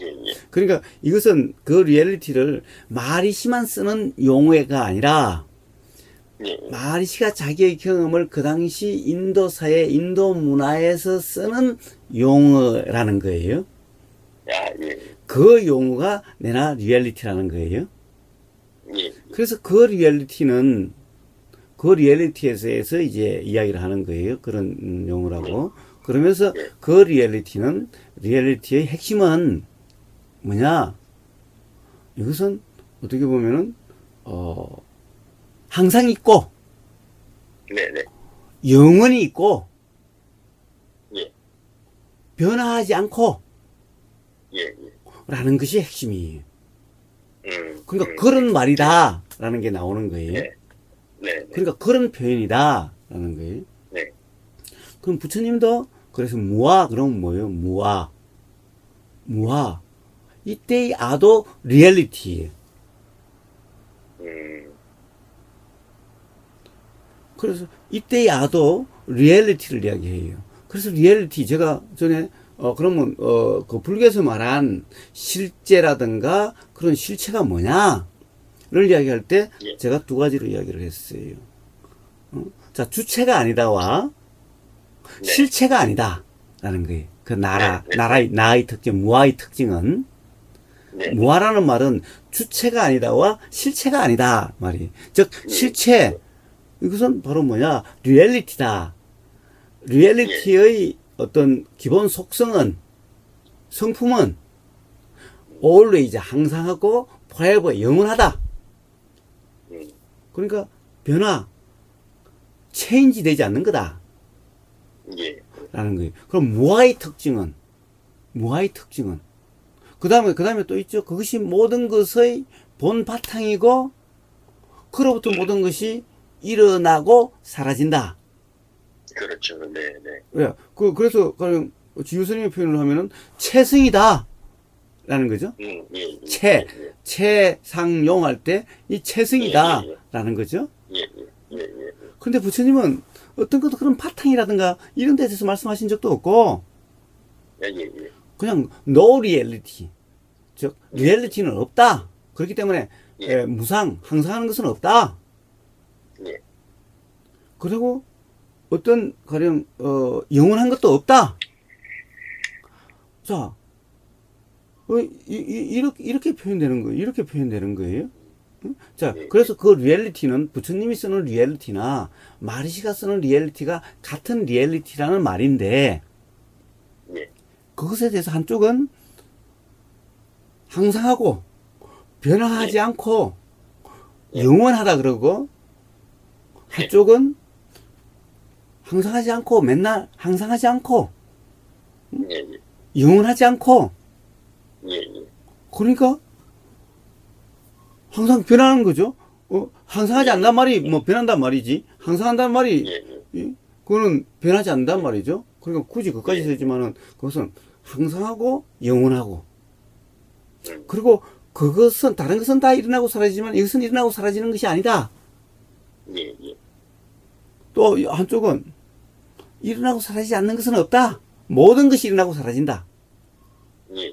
예, 예. 그러니까 이것은 그 리얼리티를 마리시만 쓰는 용어가 아니라 예. 마리시가 자기의 경험을 그 당시 인도 사회, 인도 문화에서 쓰는 용어라는 거예요. 아, 예. 그 용어가 내나 리얼리티라는 거예요. 예. 그래서 그 리얼리티는 그 리얼리티에서 이제 이야기를 하는 거예요. 그런 용어라고. 그러면서 그 리얼리티의 핵심은 뭐냐? 이것은 어떻게 보면은 항상 있고, 네네. 영원히 있고, 예. 변화하지 않고, 예, 예. 라는 것이 핵심이에요. 그러니까 그런 말이다, 라는 게 나오는 거예요. 네. 네. 그러니까 그런 표현이다, 라는 거예요. 네. 그럼 부처님도, 그래서 무아, 그러면 뭐예요? 무아. 무아. 이때의 아도 리얼리티예요. 그래서 이때의 아도 리얼리티를 이야기해요. 그래서 리얼리티 제가 전에 그러면 그 불교에서 말한 실제라든가 그런 실체가 뭐냐를 이야기할 때 예. 제가 두 가지로 이야기를 했어요. 자, 주체가 아니다와 네. 실체가 아니다라는 거예요. 그 네. 나의 특징, 무아의 특징은 네. 무아라는 말은 주체가 아니다와 실체가 아니다 말이. 즉 실체 이것은 바로 뭐냐 리얼리티다. 리얼리티의 어떤 기본 속성은 성품은 always 항상하고 forever 영원하다. 그러니까 변화 체인지 되지 않는 거다. 예. 라는 거예요. 그럼 무아의 특징은 그 다음에 또 있죠. 그것이 모든 것의 본 바탕이고 그로부터 모든 것이 일어나고 사라진다. 그렇죠. 네, 네. 예. 그래서 그냥 지유스님의 표현을 하면은 체승이다. 라는 거죠. 예. 체상용 할 때 이 체승이다. 라는 거죠. 예. 그런데 부처님은 어떤 것도 그런 바탕이라든가 이런 데 대해서 말씀하신 적도 없고 예. 그냥 no reality. 즉 리얼리티는 없다. 그렇기 때문에 예. 무상, 항상하는 것은 없다. 예. 그리고 어떤 가령 영원한 것도 없다. 자, 이렇게 표현되는 거예요. 이렇게 표현되는 거예요. 응? 자, 그래서 그 리얼리티는 부처님이 쓰는 리얼리티나 마리시가 쓰는 리얼리티가 같은 리얼리티라는 말인데 예. 그것에 대해서 한쪽은 항상하고 변화하지 않고 영원하다 그러고 한쪽은 항상하지 않고 맨날 항상하지 않고 예. 영원하지 않고 예. 그러니까 항상 변하는 거죠. 항상하지 않는단 말이 뭐 변한단 말이지. 항상한단 말이 예. 그거는 변하지 않는단 말이죠. 그러니까 굳이 그까지 쓰지만은 그것은 항상하고 영원하고 그리고 그것은 다른 것은 다 일어나고 사라지지만 이것은 일어나고 사라지는 것이 아니다. 예. 또 한쪽은 일어나고 사라지지 않는 것은 없다. 모든 것이 일어나고 사라진다. 예.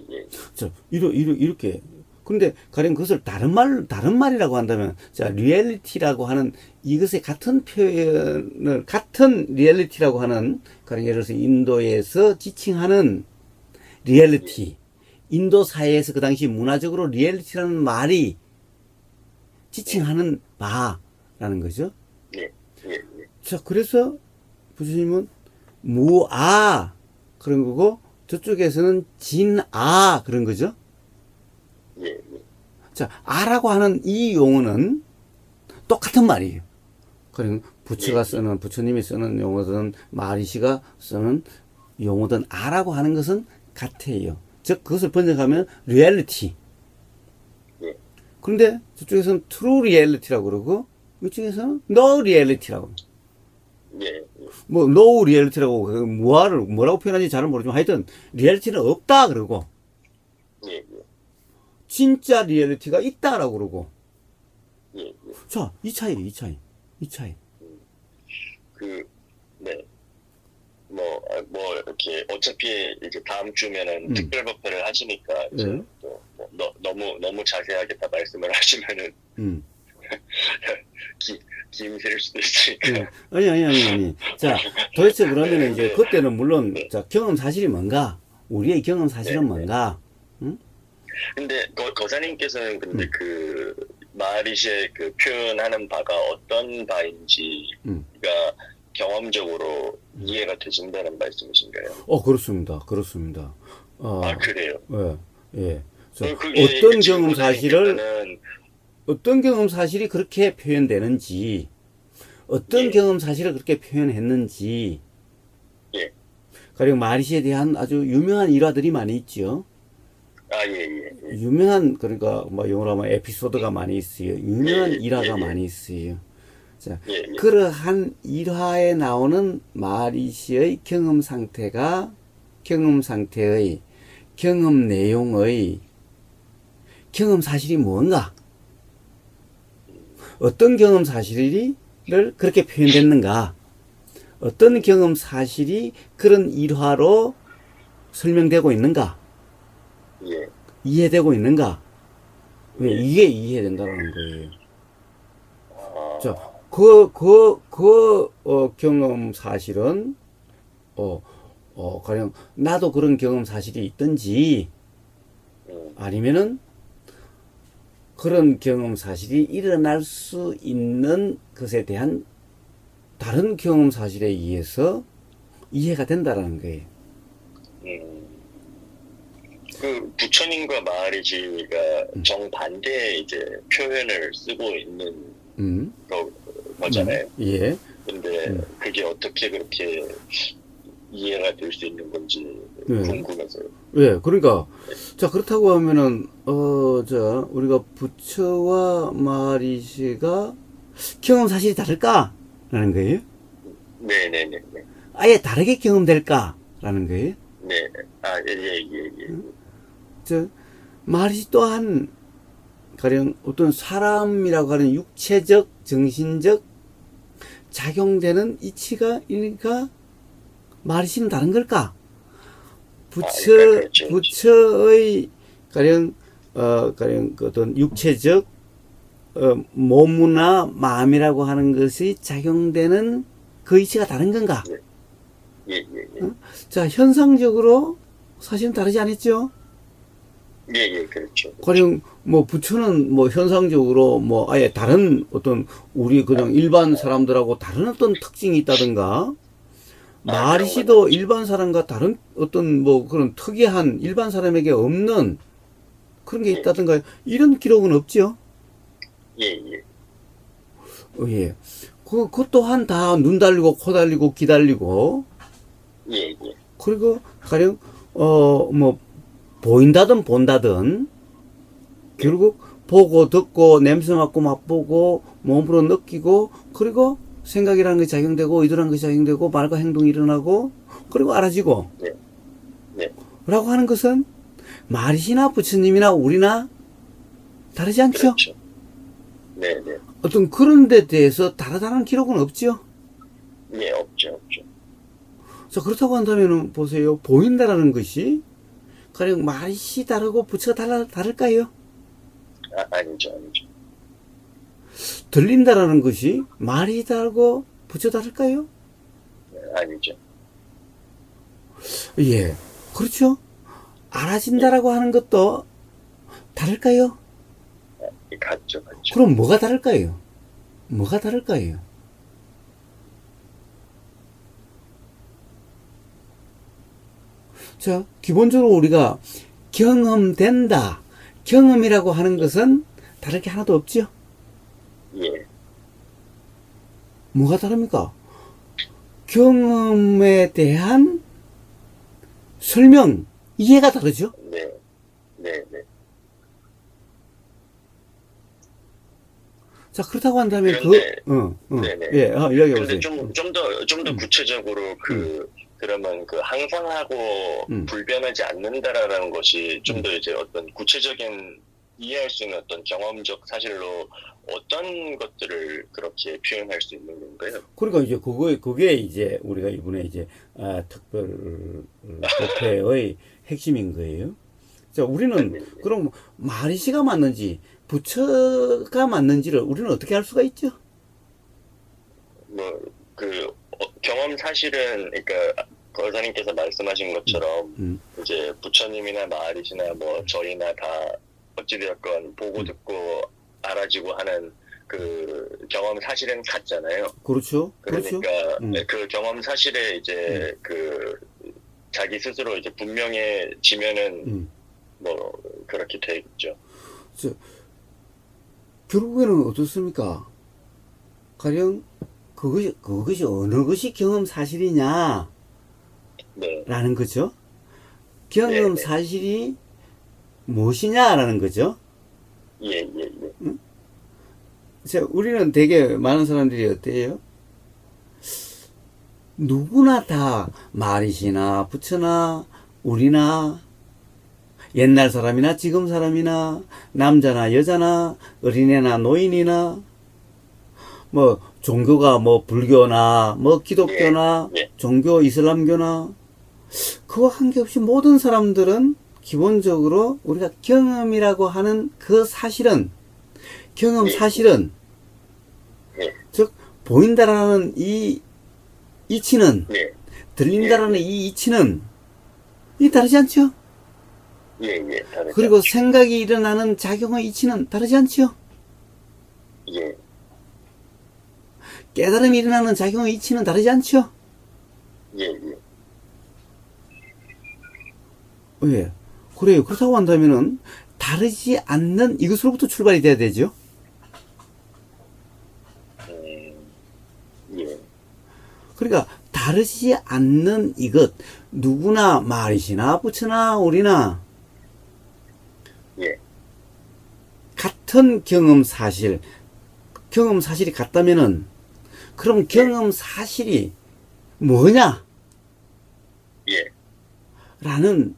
자, 이렇게. 그런데 가령 그것을 다른 말이라고 한다면, 자, 리얼리티라고 하는 이것의 같은 표현을, 같은 리얼리티라고 하는, 가령 예를 들어서 인도에서 지칭하는 리얼리티. 인도 사회에서 그 당시 문화적으로 리얼리티라는 말이 지칭하는 바라는 거죠. 예. 자, 그래서 부처님은 무아 그런 거고 저쪽에서는 진아 그런 거죠. 예. 자, 아라고 하는 이 용어는 똑같은 말이에요. 그럼 부처님이 쓰는 용어든 마리시가 쓰는 용어든 아라고 하는 것은 같아요. 즉 그것을 번역하면 리얼리티. 예. 그런데 저쪽에서는 트루 리얼리티라고 그러고 이쪽에서는 노 리얼리티라고. 예. 뭐 노 리얼리티라고 무아를 뭐라고 표현하는지 잘은 모르지만 하여튼 리얼리티는 없다 그러고 예. 진짜 리얼리티가 있다라고 그러고. 예. 자, 이 차이예요, 이 차이. 네. 뭐, 이렇게, 어차피, 이제 다음 주면은 특별 발표를 하시니까, 네. 또, 너무 자세하게 다 말씀을 하시면은, 기임실 수도 있으니까. 네. 아니. 자, 도대체 그러면 이제 그때는 물론, 자, 경험 사실이 뭔가? 우리의 경험 사실은 뭔가? 근데, 거사님께서는 근데 마리시의 표현하는 바가 어떤 바인지가 경험적으로 이해가 되신다는 말씀이신가요? 그렇습니다. 그래요? 예. 자, 그게 어떤 경험 사실이 그렇게 표현되는지, 어떤 경험 사실을 그렇게 표현했는지, 예. 가령 마리시에 대한 아주 유명한 일화들이 많이 있죠. 예. 유명한, 그러니까, 영어로 하면 에피소드가 많이 있어요. 유명한 일화가 많이 있어요. 자, 그러한 일화에 나오는 마리시의 경험 상태의 경험 내용의 경험 사실이 뭔가? 어떤 경험 사실을 그렇게 표현됐는가? 어떤 경험 사실이 그런 일화로 설명되고 있는가? 예. 이해되고 있는가? 왜 이게 이해된다는 거예요. 자, 경험 사실은, 가령, 나도 그런 경험 사실이 있든지, 아니면은, 그런 경험 사실이 일어날 수 있는 것에 대한 다른 경험 사실에 의해서 이해가 된다라는 거예요. 그 부처님과 마하리지가 정반대의 이제 표현을 쓰고 있는 거잖아요. 예. 근데 그게 어떻게 그렇게 이해가 될 수 있는 건지 네. 궁금해서요. 예, 그러니까, 자, 그렇다고 하면은, 우리가 부처와 마하리시가 경험 사실이 다를까라는 거예요? 네네네. 아예 다르게 경험될까라는 거예요? 네. 아, 예. 마하리시 또한, 가령 어떤 사람이라고 하는 육체적, 정신적 작용되는 이치가 있으니까 마하리시는 다른 걸까? 그렇죠. 부처의 가령 그 어떤 육체적 몸이나 마음이라고 하는 것이 작용되는 그 이치가 다른 건가? 예. 자, 현상적으로 사실은 다르지 않았죠? 예, 그렇죠. 가령 뭐 부처는 뭐 현상적으로 뭐 아예 다른 어떤 우리 그냥 일반 사람들하고 다른 어떤 특징이 있다든가, 마하리시도 일반 사람과 다른 어떤 뭐 그런 특이한 일반 사람에게 없는 그런 게 있다든가, 이런 기록은 없죠. 예. 예. 그 또한 다 눈 달리고 코 달리고 귀 달리고, 예. 그리고 가령 뭐 보인다든 본다든 결국 보고 듣고 냄새 맡고 맛보고 몸으로 느끼고, 그리고 생각이라는 것이 작용되고 의도라는 것이 작용되고 말과 행동이 일어나고 그리고 알아지고 네. 라고 하는 것은 마하리시나 부처님이나 우리나 다르지 않죠? 그렇죠. 네. 어떤 그런 데 대해서 다르다는 기록은 없죠? 예, 없죠. 자, 그렇다고 한다면 보세요. 보인다라는 것이 가령 마하리시 다르고 부처가 다를까요? 아니죠. 들린다라는 것이 마하리시 다르고 부처 다를까요? 아니죠. 예, 그렇죠. 알아진다라고 하는 것도 다를까요? 같죠. 그럼 뭐가 다를까요? 뭐가 다를까요? 자, 기본적으로 우리가 경험된다, 경험이라고 하는 것은 다를 게 하나도 없죠? 예. 뭐가 다릅니까? 경험에 대한 설명, 이해가 다르죠? 네. 자, 그렇다고 한다면 네네. 예, 이야기해 근데 보세요. 좀 더 구체적으로 그러면 항상하고 불변하지 않는다라는 것이 좀 더 이제 어떤 구체적인 이해할 수 있는 어떤 경험적 사실로 어떤 것들을 그렇게 표현할 수 있는 건가요? 그러니까 이제 그게 이제 우리가 이번에 이제 특별 법회의 핵심인 거예요. 자, 우리는 그럼 마하리시가 맞는지 부처가 맞는지를 우리는 어떻게 알 수가 있죠? 경험 사실은 그러니까 거사님께서 말씀하신 것처럼 이제 부처님이나 마하리시나 뭐 저희나 다 어찌되었건 보고 듣고 알아지고 하는 그 경험 사실은 같잖아요. 그렇죠. 그러니까 그 경험 사실에 이제 그 자기 스스로 이제 분명해지면은 뭐 그렇게 되겠죠. 결국에는 어떻습니까? 가령 그것이 어느 것이 경험 사실이냐? 네. 라는 거죠. 경험 사실이 무엇이냐라는 거죠. 예. 자, 우리는 되게 많은 사람들이 어때요? 누구나 다 마하리시나 부처나 우리나 옛날 사람이나 지금 사람이나 남자나 여자나 어린애나 노인이나 뭐 종교가 뭐 불교나 뭐 기독교나 예, 예. 종교 이슬람교나 그거 관계없이 모든 사람들은 기본적으로 우리가 경험이라고 하는 그 사실은 경험 예. 사실은 예, 즉 보인다라는 이 이치는 예, 들린다라는 이 이치는 이 다르지 않죠? 예, 예, 다르죠. 그리고 생각이 일어나는 작용의 이치는 다르지 않죠? 예, 깨달음이 일어나는 작용의 이치는 다르지 않죠? 예, 예. 예. 그래요. 그렇다고 한다면은 다르지 않는 이것으로부터 출발이 돼야 되죠. 예, 그러니까 다르지 않는 이것 누구나 말이시나 부처나 우리나 예, 같은 경험 사실이 같다면은 그럼 경험 사실이 뭐냐? 예, 라는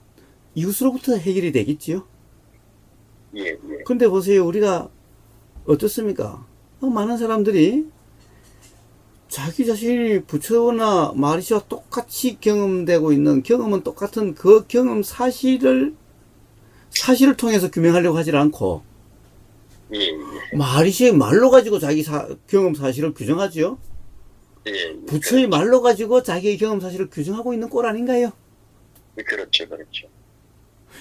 이것으로부터 해결이 되겠지요. 예, 예. 근데 보세요. 우리가 어떻습니까? 많은 사람들이 자기 자신이 부처나 마리시와 똑같이 경험되고 있는 경험은 똑같은 그 경험 사실을 통해서 규명하려고 하질 않고 예, 예. 마리시의 말로 가지고 자기 경험 사실을 규정하지요. 예, 부처의 말로 가지고 자기의 경험 사실을 규정하고 있는 꼴 아닌가요? 그렇죠, 그렇죠.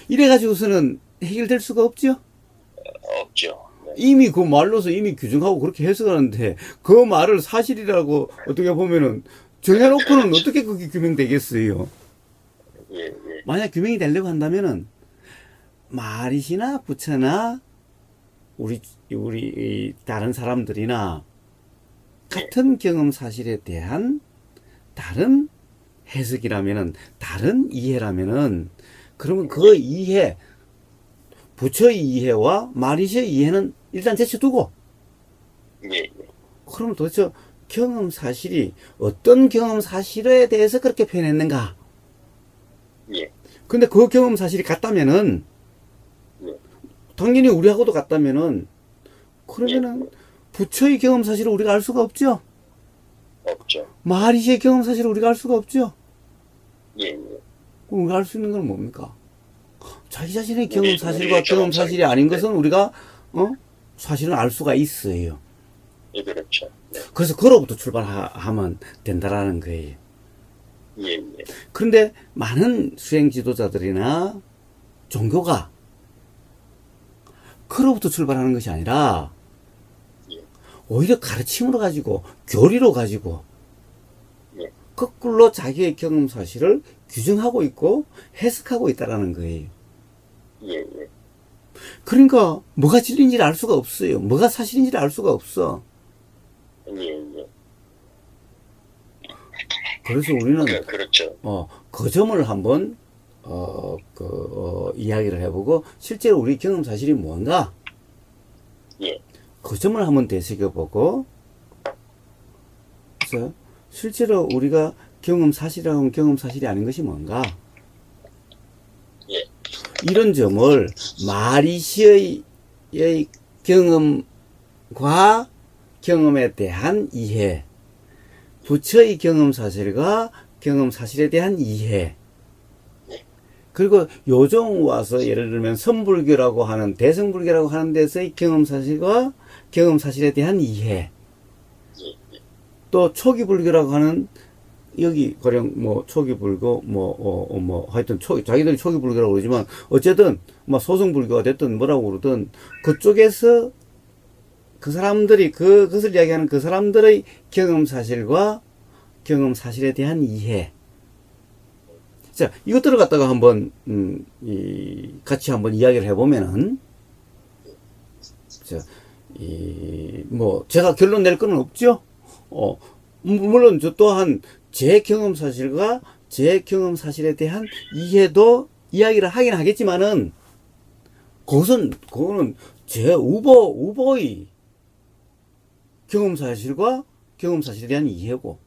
이래 가지고서는 해결될 수가 없죠. 없죠. 네. 이미 그 말로서 이미 규정하고 그렇게 해석하는데 그 말을 사실이라고 어떻게 보면은 정해놓고는 어떻게 그게 규명되겠어요? 예, 예, 만약 규명이 되려고 한다면은 마리시나 부처나 우리 이 다른 사람들이나 같은 경험 사실에 대한 다른 해석이라면은 다른 이해라면은 그러면 그 이해 부처의 이해와 마리시의 이해는 일단 제쳐두고 예, 예. 그러면 도대체 경험 사실이 어떤 경험 사실에 대해서 그렇게 표현했는가? 예, 근데 그 경험 사실이 같다면은 예. 당연히 우리하고도 같다면은 그러면은 부처의 경험 사실을 우리가 알 수가 없죠. 없죠. 마리시의 경험 사실을 우리가 알 수가 없죠. 예, 예. 그럼 우리가 알 수 있는 건 뭡니까? 자기 자신의 경험 우리의 사실과 경험 경험 사실이 아닌 것은 우리가 사실은 알 수가 있어요. 예, 그렇죠. 네. 그래서 그로부터 출발하면 된다라는 거예요. 예, 예. 그런데 많은 수행 지도자들이나 종교가 그로부터 출발하는 것이 아니라 예. 오히려 가르침으로 가지고 교리로 가지고 예. 거꾸로 자기의 경험 사실을 규정하고 있고 해석하고 있다라는 거예요. 예, 예. 그러니까 뭐가 진리인지를 알 수가 없어요. 뭐가 사실인지를 알 수가 없어. 예, 예. 그래서 우리는 그렇죠. 그 점을 한번 이야기를 해보고 실제로 우리 경험 사실이 뭔가 예, 그 점을 한번 되새겨보고 그래서 실제로 우리가 경험 사실이라고 하면 경험 사실이 아닌 것이 뭔가 예, 이런 점을 마리시의 경험과 경험에 대한 이해 부처의 경험 사실과 경험 사실에 대한 이해 그리고 요즘 와서 예를 들면 선불교라고 하는 대승불교라고 하는 데서의 경험 사실과 경험 사실에 대한 이해 또 초기불교라고 하는 여기 가령 뭐 초기불교 하여튼 자기들이 초기불교라고 그러지만 어쨌든 뭐 소승불교가 됐든 뭐라고 그러든 그쪽에서 그 사람들이 그것을 이야기하는 그 사람들의 경험 사실과 경험 사실에 대한 이해. 자, 이것들을 갖다가 한번 같이 한번 이야기를 해보면은 자, 제가 결론 낼 건 없죠. 물론 저 또한 제 경험 사실과 제 경험 사실에 대한 이해도 이야기를 하긴 하겠지만은 그거는 제 우보의 경험 사실과 경험 사실에 대한 이해고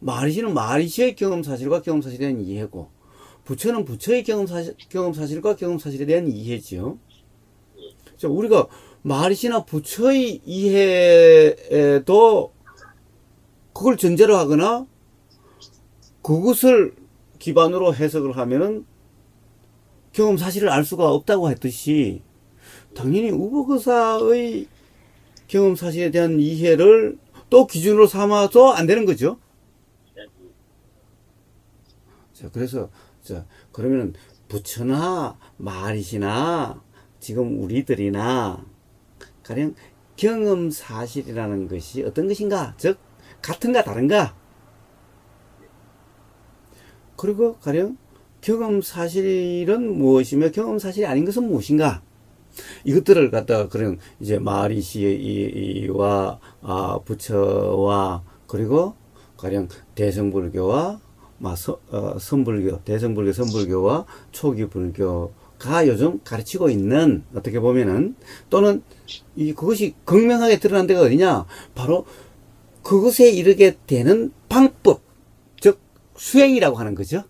마리시는 마리시의 경험 사실과 경험 사실에 대한 이해고 부처는 부처의 경험 사실과 경험 사실에 대한 이해지요. 자, 우리가 마하리시나 부처의 이해에도 그걸 전제로 하거나 그것을 기반으로 해석을 하면은 경험 사실을 알 수가 없다고 했듯이 당연히 우보거사의 경험 사실에 대한 이해를 또 기준으로 삼아도 안 되는 거죠. 자, 그래서 자, 그러면은 부처나 마하리시나 지금 우리들이나 가령 경험 사실이라는 것이 어떤 것인가? 즉 같은가 다른가? 그리고 가령 경험 사실은 무엇이며 경험 사실이 아닌 것은 무엇인가? 이것들을 갖다가 그냥 이제 마하리시와 부처와 그리고 가령 대성불교와 선불교, 대성불교, 선불교와 초기 불교가 요즘 가르치고 있는 어떻게 보면은 또는 그것이 극명하게 드러난 데가 어디냐? 바로 그것에 이르게 되는 방법, 즉 수행이라고 하는 거죠.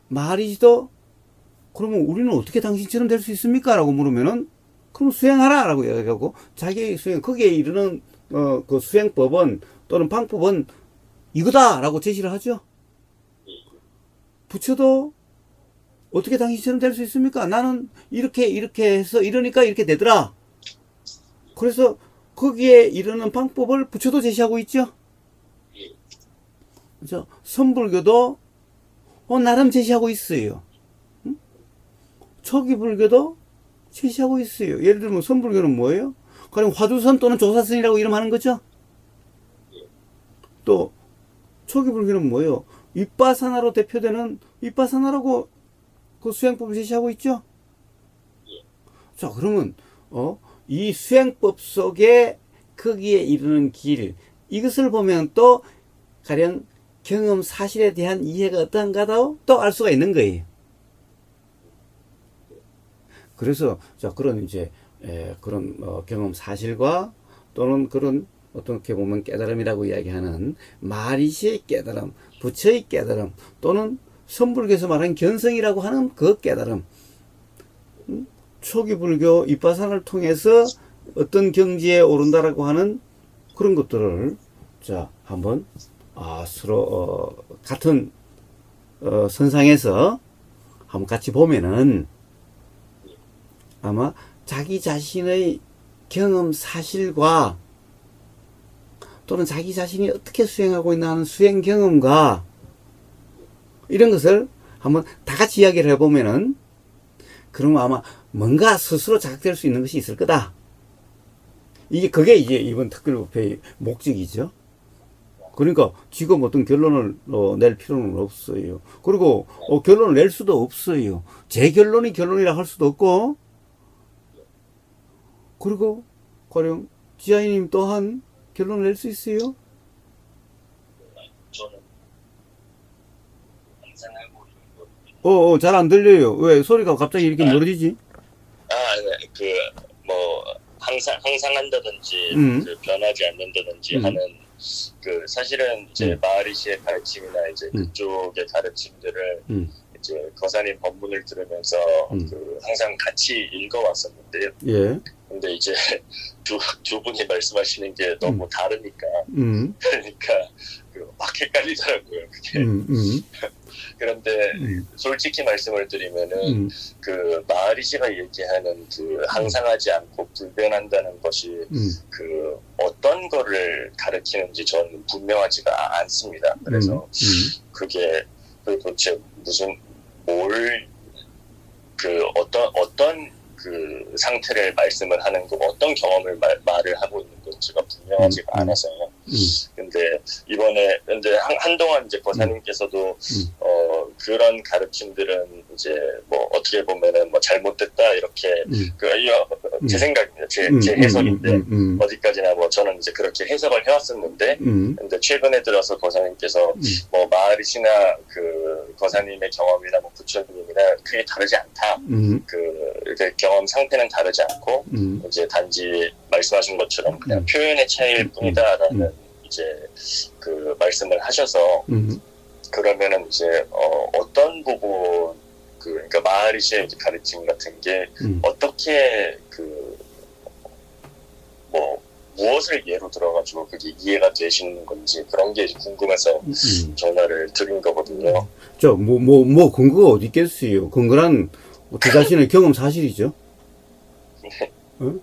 마하리시도 그러면 우리는 어떻게 당신처럼 될 수 있습니까? 라고 물으면은 그럼 수행하라 라고 이야기하고 자기의 수행, 거기에 이르는 그 수행법은 또는 방법은 이거다 라고 제시를 하죠. 부처도 어떻게 당신처럼 될 수 있습니까? 나는 이렇게 해서 이러니까 이렇게 되더라. 그래서 거기에 이르는 방법을 부처도 제시하고 있죠. 그죠? 선불교도 나름 제시하고 있어요. 응? 초기 불교도 제시하고 있어요. 예를 들면 선불교는 뭐예요? 그럼 화두선 또는 조사선이라고 이름하는 거죠. 또 초기 불교는 뭐예요? 윗바사나로 대표되는 윗바사나라고 그 수행법을 제시하고 있죠. 자, 그러면 이 수행법 속에 거기에 이르는 길, 이것을 보면 또 가령 경험 사실에 대한 이해가 어떠한가도 또 알 수가 있는 거예요. 그래서 자, 그런 이제 그런 경험 사실과 또는 그런 어떻게 보면 깨달음이라고 이야기하는 마하리시의 깨달음, 부처의 깨달음 또는 선불교에서 말하는 견성이라고 하는 그 깨달음, 초기 불교 윗바사나를 통해서 어떤 경지에 오른다라고 하는 그런 것들을 자 한번 서로 같은 선상에서 한번 같이 보면은 아마 자기 자신의 경험 사실과 또는 자기 자신이 어떻게 수행하고 있나 하는 수행 경험과 이런 것을 한번 다 같이 이야기를 해보면은 그러면 아마 뭔가 스스로 자각될 수 있는 것이 있을 거다. 그게 이제 이번 특별법회의 목적이죠. 그러니까 지금 어떤 결론을 낼 필요는 없어요. 그리고 결론을 낼 수도 없어요. 제 결론이 결론이라 할 수도 없고, 그리고 가령 지아이님 또한 결론을 낼 수 있어요. 저는 항상 알고 있는 거. 잘 안 들려요. 왜 소리가 갑자기 이렇게 멀어지지? 네. 항상 한다든지 그 변하지 않는다든지 하는 사실은 이제 마하리시의 가르침이나 이제 그쪽의 가르침들을 이제 거사님 법문을 들으면서 항상 같이 읽어왔었는데요. 예. 근데 이제 두 분이 말씀하시는 게 너무 다르니까 그러니까 막 헷갈리더라고요. 그게. 그런데 솔직히 말씀을 드리면은 그 마하리시가 얘기하는 그 항상하지 않고 불변한다는 것이 그 어떤 거를 가르치는지 저는 분명하지가 않습니다. 그래서 그게 도대체 어떤 그 상태를 말씀을 하는 거고 어떤 경험을 말을 하고 있는 건지가 분명하지가 않아서요. 근데 근데 한동안 이제 거사님께서도 그런 가르침들은 이제 뭐 어떻게 보면은 뭐 잘못됐다 이렇게 제 생각입니다. 제 해석인데 어디까지나 뭐 저는 이제 그렇게 해석을 해왔었는데 근데 최근에 들어서 거사님께서 뭐 마하리시나 그 거사님의 경험이나 뭐 부처님이나 크게 다르지 않다. 그 경험 상태는 다르지 않고 이제 단지 말씀하신 것처럼 그냥 표현의 차이일 뿐이다라는 이제 그 말씀을 하셔서 그러면은 이제 어떤 부분 그러니까 마하리시의 이제 가르침 같은 게 어떻게 뭐 무엇을 예로 들어가지고 그게 이해가 되시는 건지 그런 게 이제 궁금해서 전화를 드린 거거든요. 근거가 어디 있겠어요? 근거란 주 자신의 경험 사실이죠.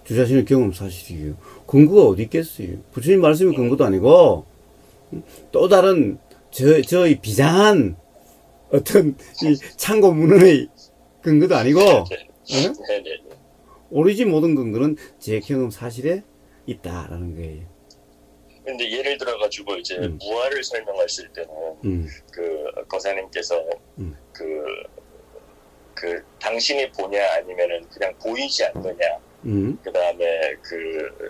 주 자신의 경험 사실이에요. 근거가 어디 있겠어요? 부처님 말씀이 근거도 아니고, 또 다른, 저의 비장한 어떤 이 참고 문헌의 근거도 아니고, 네네. 오로지 모든 근거는 제 경험 사실에 있다라는 거예요. 근데 예를 들어가지고 이제 무아를 설명하실 때는 거사님께서 당신이 보냐 아니면은 그냥 보이지 않느냐 그 다음에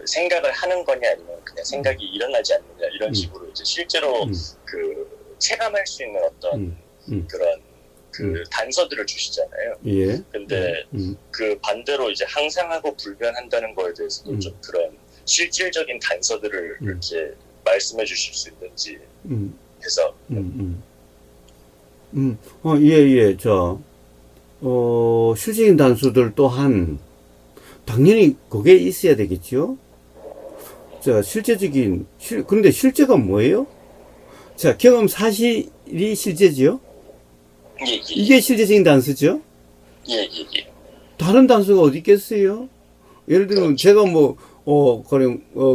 생각을 하는 거냐 아니면 그냥 생각이 일어나지 않느냐 이런 식으로 이제 실제로 체감할 수 있는 어떤 그런 단서들을 주시잖아요. 예. 근데 반대로 이제 항상하고 불변한다는 거에 대해서도 좀 그런 실질적인 단서들을 이렇게 말씀해 주실 수 있는지 해서. 예. 실질적인 단서들 또한 당연히 거기에 있어야 되겠죠. 그런데 실제가 뭐예요? 경험 사실이 실제지요? 예. 이게 실제적인 단서죠? 예. 다른 단서가 어디 있겠어요? 예를 들면, 제가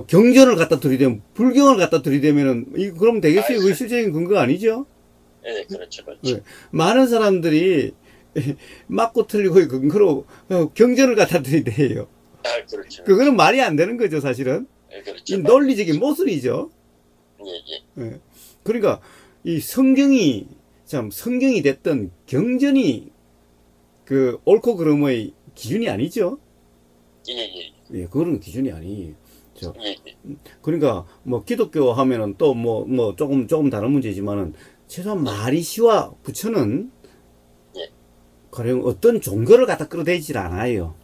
경전을 갖다 들이대면, 불경을 갖다 들이대면은, 그럼 되겠어요? 그게 실제적인 근거가 아니죠? 예, 그렇죠. 네. 많은 사람들이, 맞고 틀리고의 근거로, 경전을 갖다 들이대요. 그렇죠. 그거는 말이 안 되는 거죠, 사실은. 예, 그렇죠. 이 논리적인 모순이죠. 예. 그러니까, 이 성경이 됐던 경전이, 옳고 그름의 기준이 아니죠? 예, 그거는 기준이 아니에요. 그러니까, 기독교 하면은 또 조금 다른 문제지만은, 최소한 마하리시와 부처는, 가령 어떤 종교를 갖다 끌어대질 않아요.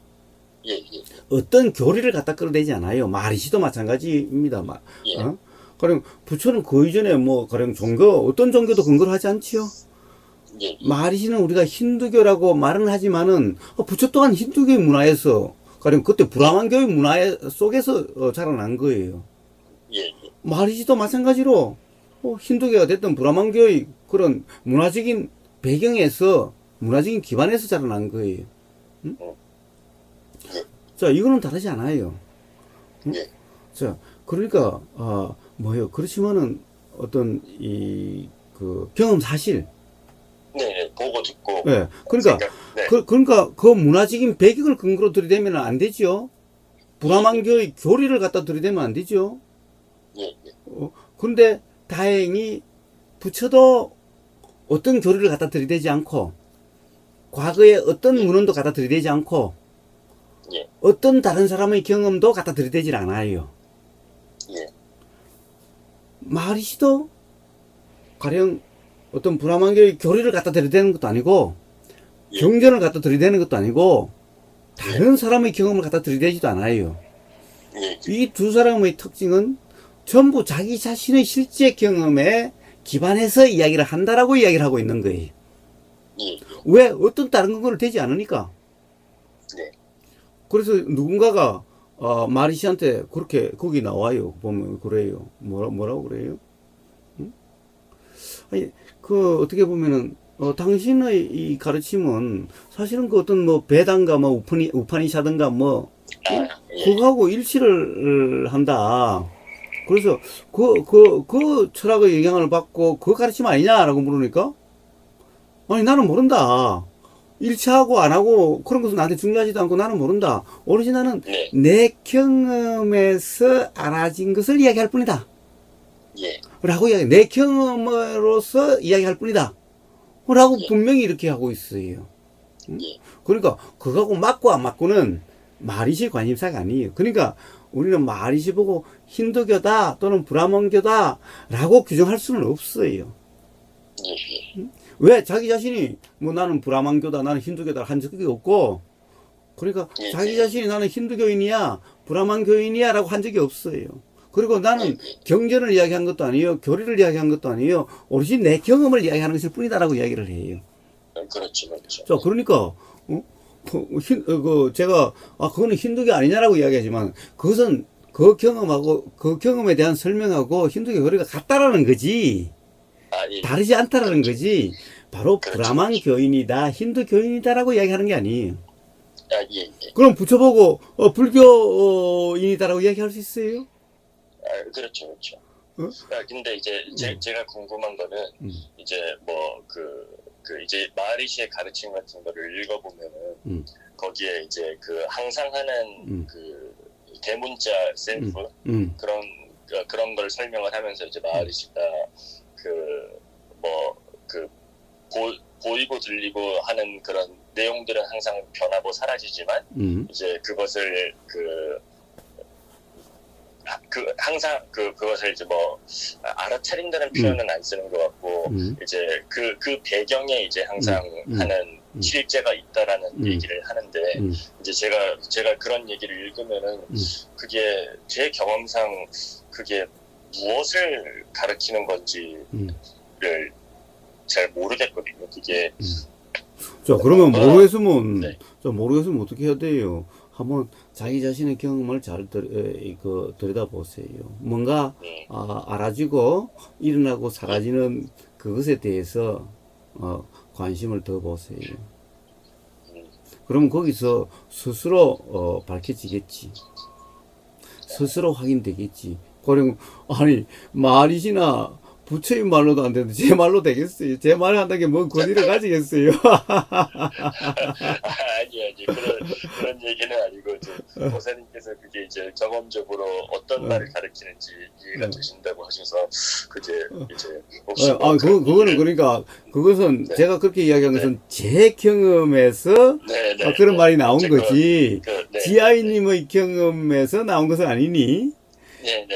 어떤 교리를 갖다 끌어대지 않아요. 마하리시도 마찬가지입니다. 가령 부처는 그 이전에 가령 어떤 종교도 근거를 하지 않지요. 마하리시는 우리가 힌두교라고 말은 하지만은 부처 또한 힌두교의 문화에서 가령 그때 브라만교의 문화 속에서 자라난 거예요. 마하리시도 마찬가지로 힌두교가 됐던 브라만교의 그런 문화적인 배경에서 문화적인 기반에서 자라난 거예요. 이거는 다르지 않아요. 그러니까 그렇지만은 어떤 경험 사실. 네, 보고 듣고. 네, 그러니까 그러니까 그 문화적인 배경을 근거로 들이대면 안 되죠. 브라만교의 교리를 갖다 들이대면 안 되죠. 그런데 다행히 부처도 어떤 교리를 갖다 들이대지 않고 과거에 어떤 문헌도 갖다 들이대지 않고 어떤 다른 사람의 경험도 갖다 들이대질 않아요. 마하리시도 가령 어떤 브라만교의 교리를 갖다 들이대는 것도 아니고 경전을 갖다 들이대는 것도 아니고 다른 사람의 경험을 갖다 들이대지도 않아요. 이 두 사람의 특징은 전부 자기 자신의 실제 경험에 기반해서 이야기를 한다라고 이야기를 하고 있는 거예요. 왜? 어떤 다른 근거를 대지 않으니까. 그래서 누군가가 마하리시한테 그렇게 거기 나와요. 보면 그래요. 뭐라고 그래요? 아니, 어떻게 보면은 당신의 이 가르침은 사실은 어떤 베다인가 우파니샤든가 그거하고 일치를 한다. 그래서 그 철학의 영향을 받고 그 가르침 아니냐라고 물으니까 아니 나는 모른다. 일치하고 안 하고 그런 것은 나한테 중요하지도 않고 나는 모른다. 오로지 나는 내 경험에서 알아진 것을 이야기할 뿐이다. 라고 내 경험으로서 이야기할 뿐이다. 라고 분명히 이렇게 하고 있어요. 그러니까 그거하고 맞고 안 맞고는 마하리시 관심사가 아니에요. 그러니까 우리는 마하리시 보고 힌두교다 또는 브라만교다 라고 규정할 수는 없어요. 왜? 자기 자신이 나는 브라만교다 나는 힌두교다 한 적이 없고 그러니까 자기 자신이 나는 힌두교인이야 브라만교인이야 라고 한 적이 없어요. 그리고 나는 경전을 이야기한 것도 아니에요. 교리를 이야기한 것도 아니에요. 오로지 내 경험을 이야기하는 것일 뿐이다라고 이야기를 해요. 그렇죠, 그렇죠. 자, 그러니까, 제가, 그거는 힌두교 아니냐라고 이야기하지만, 그것은 그 경험하고, 그 경험에 대한 설명하고 힌두교 교리가 같다라는 거지. 예. 다르지 않다라는 거지. 바로 그렇죠. 브라만 교인이다, 힌두 교인이다라고 이야기하는 게 아니에요. 예. 그럼 붙여보고, 불교인이다라고 이야기할 수 있어요? 그렇죠, 그렇죠. 어? 근데 이제 제가 궁금한 거는 이제 뭐 이제 마하리시의 가르침 같은 거를 읽어보면은 거기에 이제 그 항상 하는 그 대문자 셀프 그런 걸 설명을 하면서 이제 마하리시가 보이고 들리고 하는 그런 내용들은 항상 변하고 사라지지만 이제 그것을 항상 그것을 이제 뭐 알아차린다는 표현은 안 쓰는 것 같고 이제 그 배경에 이제 항상 하는 실제가 있다라는 얘기를 하는데 이제 제가 그런 얘기를 읽으면은 그게 제 경험상 그게 무엇을 가르치는 건지를 잘 모르겠거든요. 그게 자, 그러면 모르겠으면, 네. 모르겠으면 어떻게 해야 돼요? 한번 자기 자신의 경험을 잘 들여다보세요. 뭔가, 알아지고, 일어나고 사라지는 그것에 대해서, 관심을 더 보세요. 그러면 거기서 스스로, 밝혀지겠지. 스스로 확인되겠지. 그럼, 아니, 말이시나, 부처의 말로도 안 되는데 제 말로 되겠어요? 제 말을 한다는 게 뭔 권위를 가지겠어요? 아니 그런 얘기는 아니고 보사님께서 그게 이제 경험적으로 어떤 말을 가르치는지 이해가 되신다고 하셔서 그게 이제 혹시 그거는 그러니까 그것은 네. 제가 그렇게 이야기한 것은 제 경험에서 그런 말이 나온 거지. 지아이님의 경험에서 나온 것은 아니니.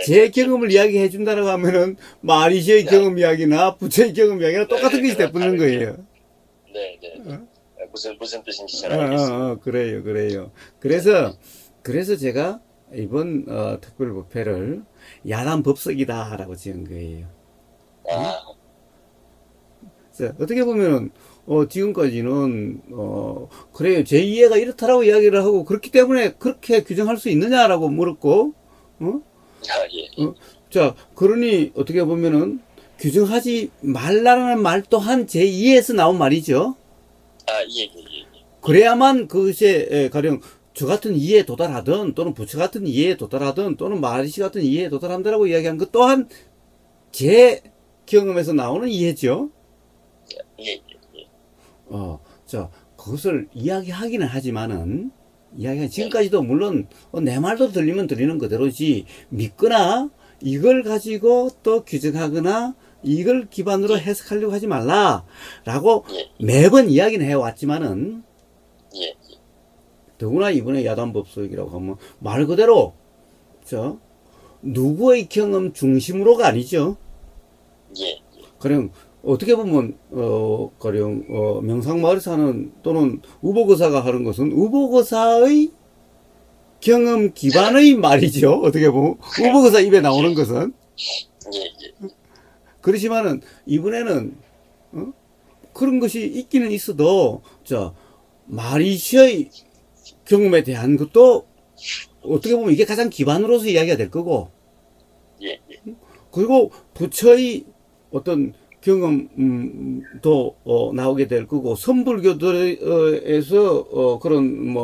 제 경험을 이야기해 준다라고 하면은 마리시의 경험 이야기나 부처의 경험 이야기나 똑같은 것이 돼버리는 거예요. 무슨 뜻인지 잘 알겠습니다. 그래요. 그래서 제가 이번 특별부패를 야단 법석이다라고 지은 거예요. 어떻게 보면은 지금까지는 그래요. 제 이해가 이렇다라고 이야기를 하고 그렇기 때문에 그렇게 규정할 수 있느냐라고 물었고, 자, 그러니 어떻게 보면은 규정하지 말라는 말 또한 제 이해에서 나온 말이죠. 그래야만 그것에 가령 저 같은 이해에 도달하든 또는 부처 같은 이해에 도달하든 또는 마하리시 같은 이해에 도달한다라고 이야기한 것 또한 제 경험에서 나오는 이해죠. 자, 그것을 이야기하기는 하지만은 지금까지도 물론 내 말도 들리면 들리는 그대로지 믿거나 이걸 가지고 또 규정하거나 이걸 기반으로 해석하려고 하지 말라라고 매번 이야기는 해왔지만은 더구나 이번에 야단법석이라고 하면 말 그대로 누구의 경험 중심으로가 아니죠. 그냥 어떻게 보면 가령 명상마을에 사는 또는 우보거사가 하는 것은 우보거사의 경험 기반의 말이죠. 어떻게 보면 우보거사 입에 나오는 것은 그렇지만은 이번에는 그런 것이 있기는 있어도 마리시의 경험에 대한 것도 어떻게 보면 이게 가장 기반으로서 이야기가 될 거고 그리고 부처의 어떤 경험도 나오게 될 거고 선불교들에서 그런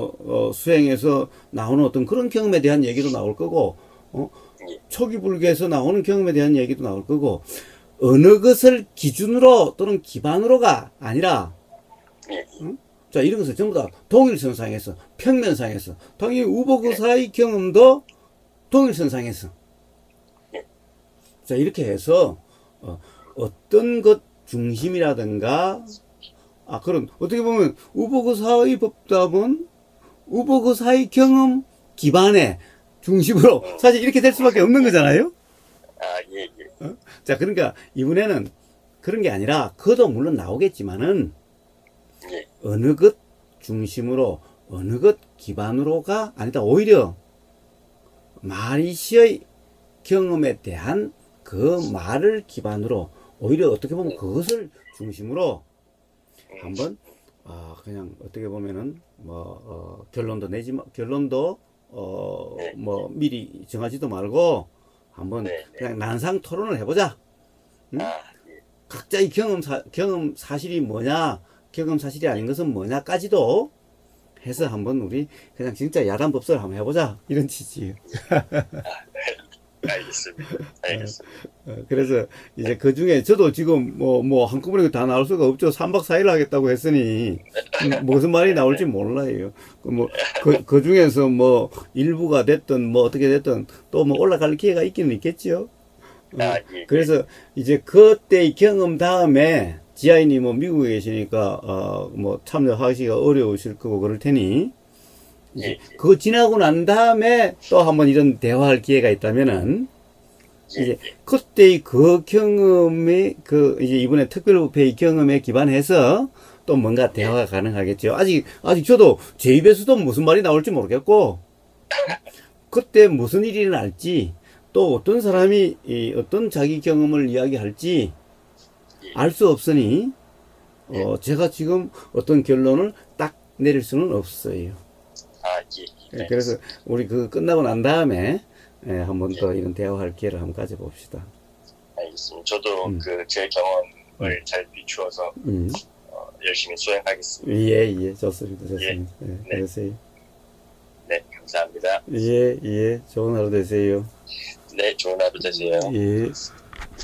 수행에서 나오는 어떤 그런 경험에 대한 얘기도 나올 거고 초기 불교에서 나오는 경험에 대한 얘기도 나올 거고 어느 것을 기준으로 또는 기반으로가 아니라 자 이런 것을 전부 다 동일선상에서 평면상에서 당연히 우보거사의 경험도 동일선상에서 자 이렇게 해서 어떤 것 중심이라든가 그런 어떻게 보면 우보거사의 법답은 우보거사의 경험 기반에 중심으로 사실 이렇게 될 수밖에 없는 거잖아요. 자 그러니까 이번에는 그런 게 아니라 그도 물론 나오겠지만은 어느 것 중심으로 어느 것 기반으로가 아니다. 오히려 마리시의 경험에 대한 그 말을 기반으로 오히려 어떻게 보면 그것을 중심으로 한번 그냥 어떻게 보면은 결론도 네. 뭐 미리 정하지도 말고 한번 네, 네. 그냥 난상 토론을 해보자. 응? 아, 예. 각자의 경험 사실이 뭐냐, 경험 사실이 아닌 것은 뭐냐까지도 해서 한번 우리 그냥 진짜 야단 법석을 한번 해보자 이런 취지예요. 알겠습니다. 그래서 이제 그 중에 저도 지금 한꺼번에 다 나올 수가 없죠. 3박 4일 하겠다고 했으니 무슨 말이 나올지 몰라요. 그 중에서 일부가 됐든 어떻게 됐든 또 올라갈 기회가 있기는 있겠지요. 예. 그래서 이제 그때의 경험 다음에 지아이니 미국에 계시니까 참여하기가 어려우실 거고 그럴 테니 이제 그거 지나고 난 다음에 또 한번 이런 대화할 기회가 있다면은 이제 그때의 그 경험이 이제 이번에 특별부패의 경험에 기반해서 또 뭔가 대화가 가능하겠죠. 아직 저도 제 입에서도 무슨 말이 나올지 모르겠고 그때 무슨 일이 날지 또 어떤 사람이 어떤 자기 경험을 이야기할지 알 수 없으니 제가 지금 어떤 결론을 딱 내릴 수는 없어요. 그래서 우리 끝나고 난 다음에 한번 더 이런 대화할 기회를 한번 가져봅시다. 알겠습니다. 저도 제 경험을 잘 비추어서 열심히 수행하겠습니다. 예, 좋습니다. 네. 그러세요. 네, 감사합니다. 예, 좋은 하루 되세요. 네, 좋은 하루 되세요. 예.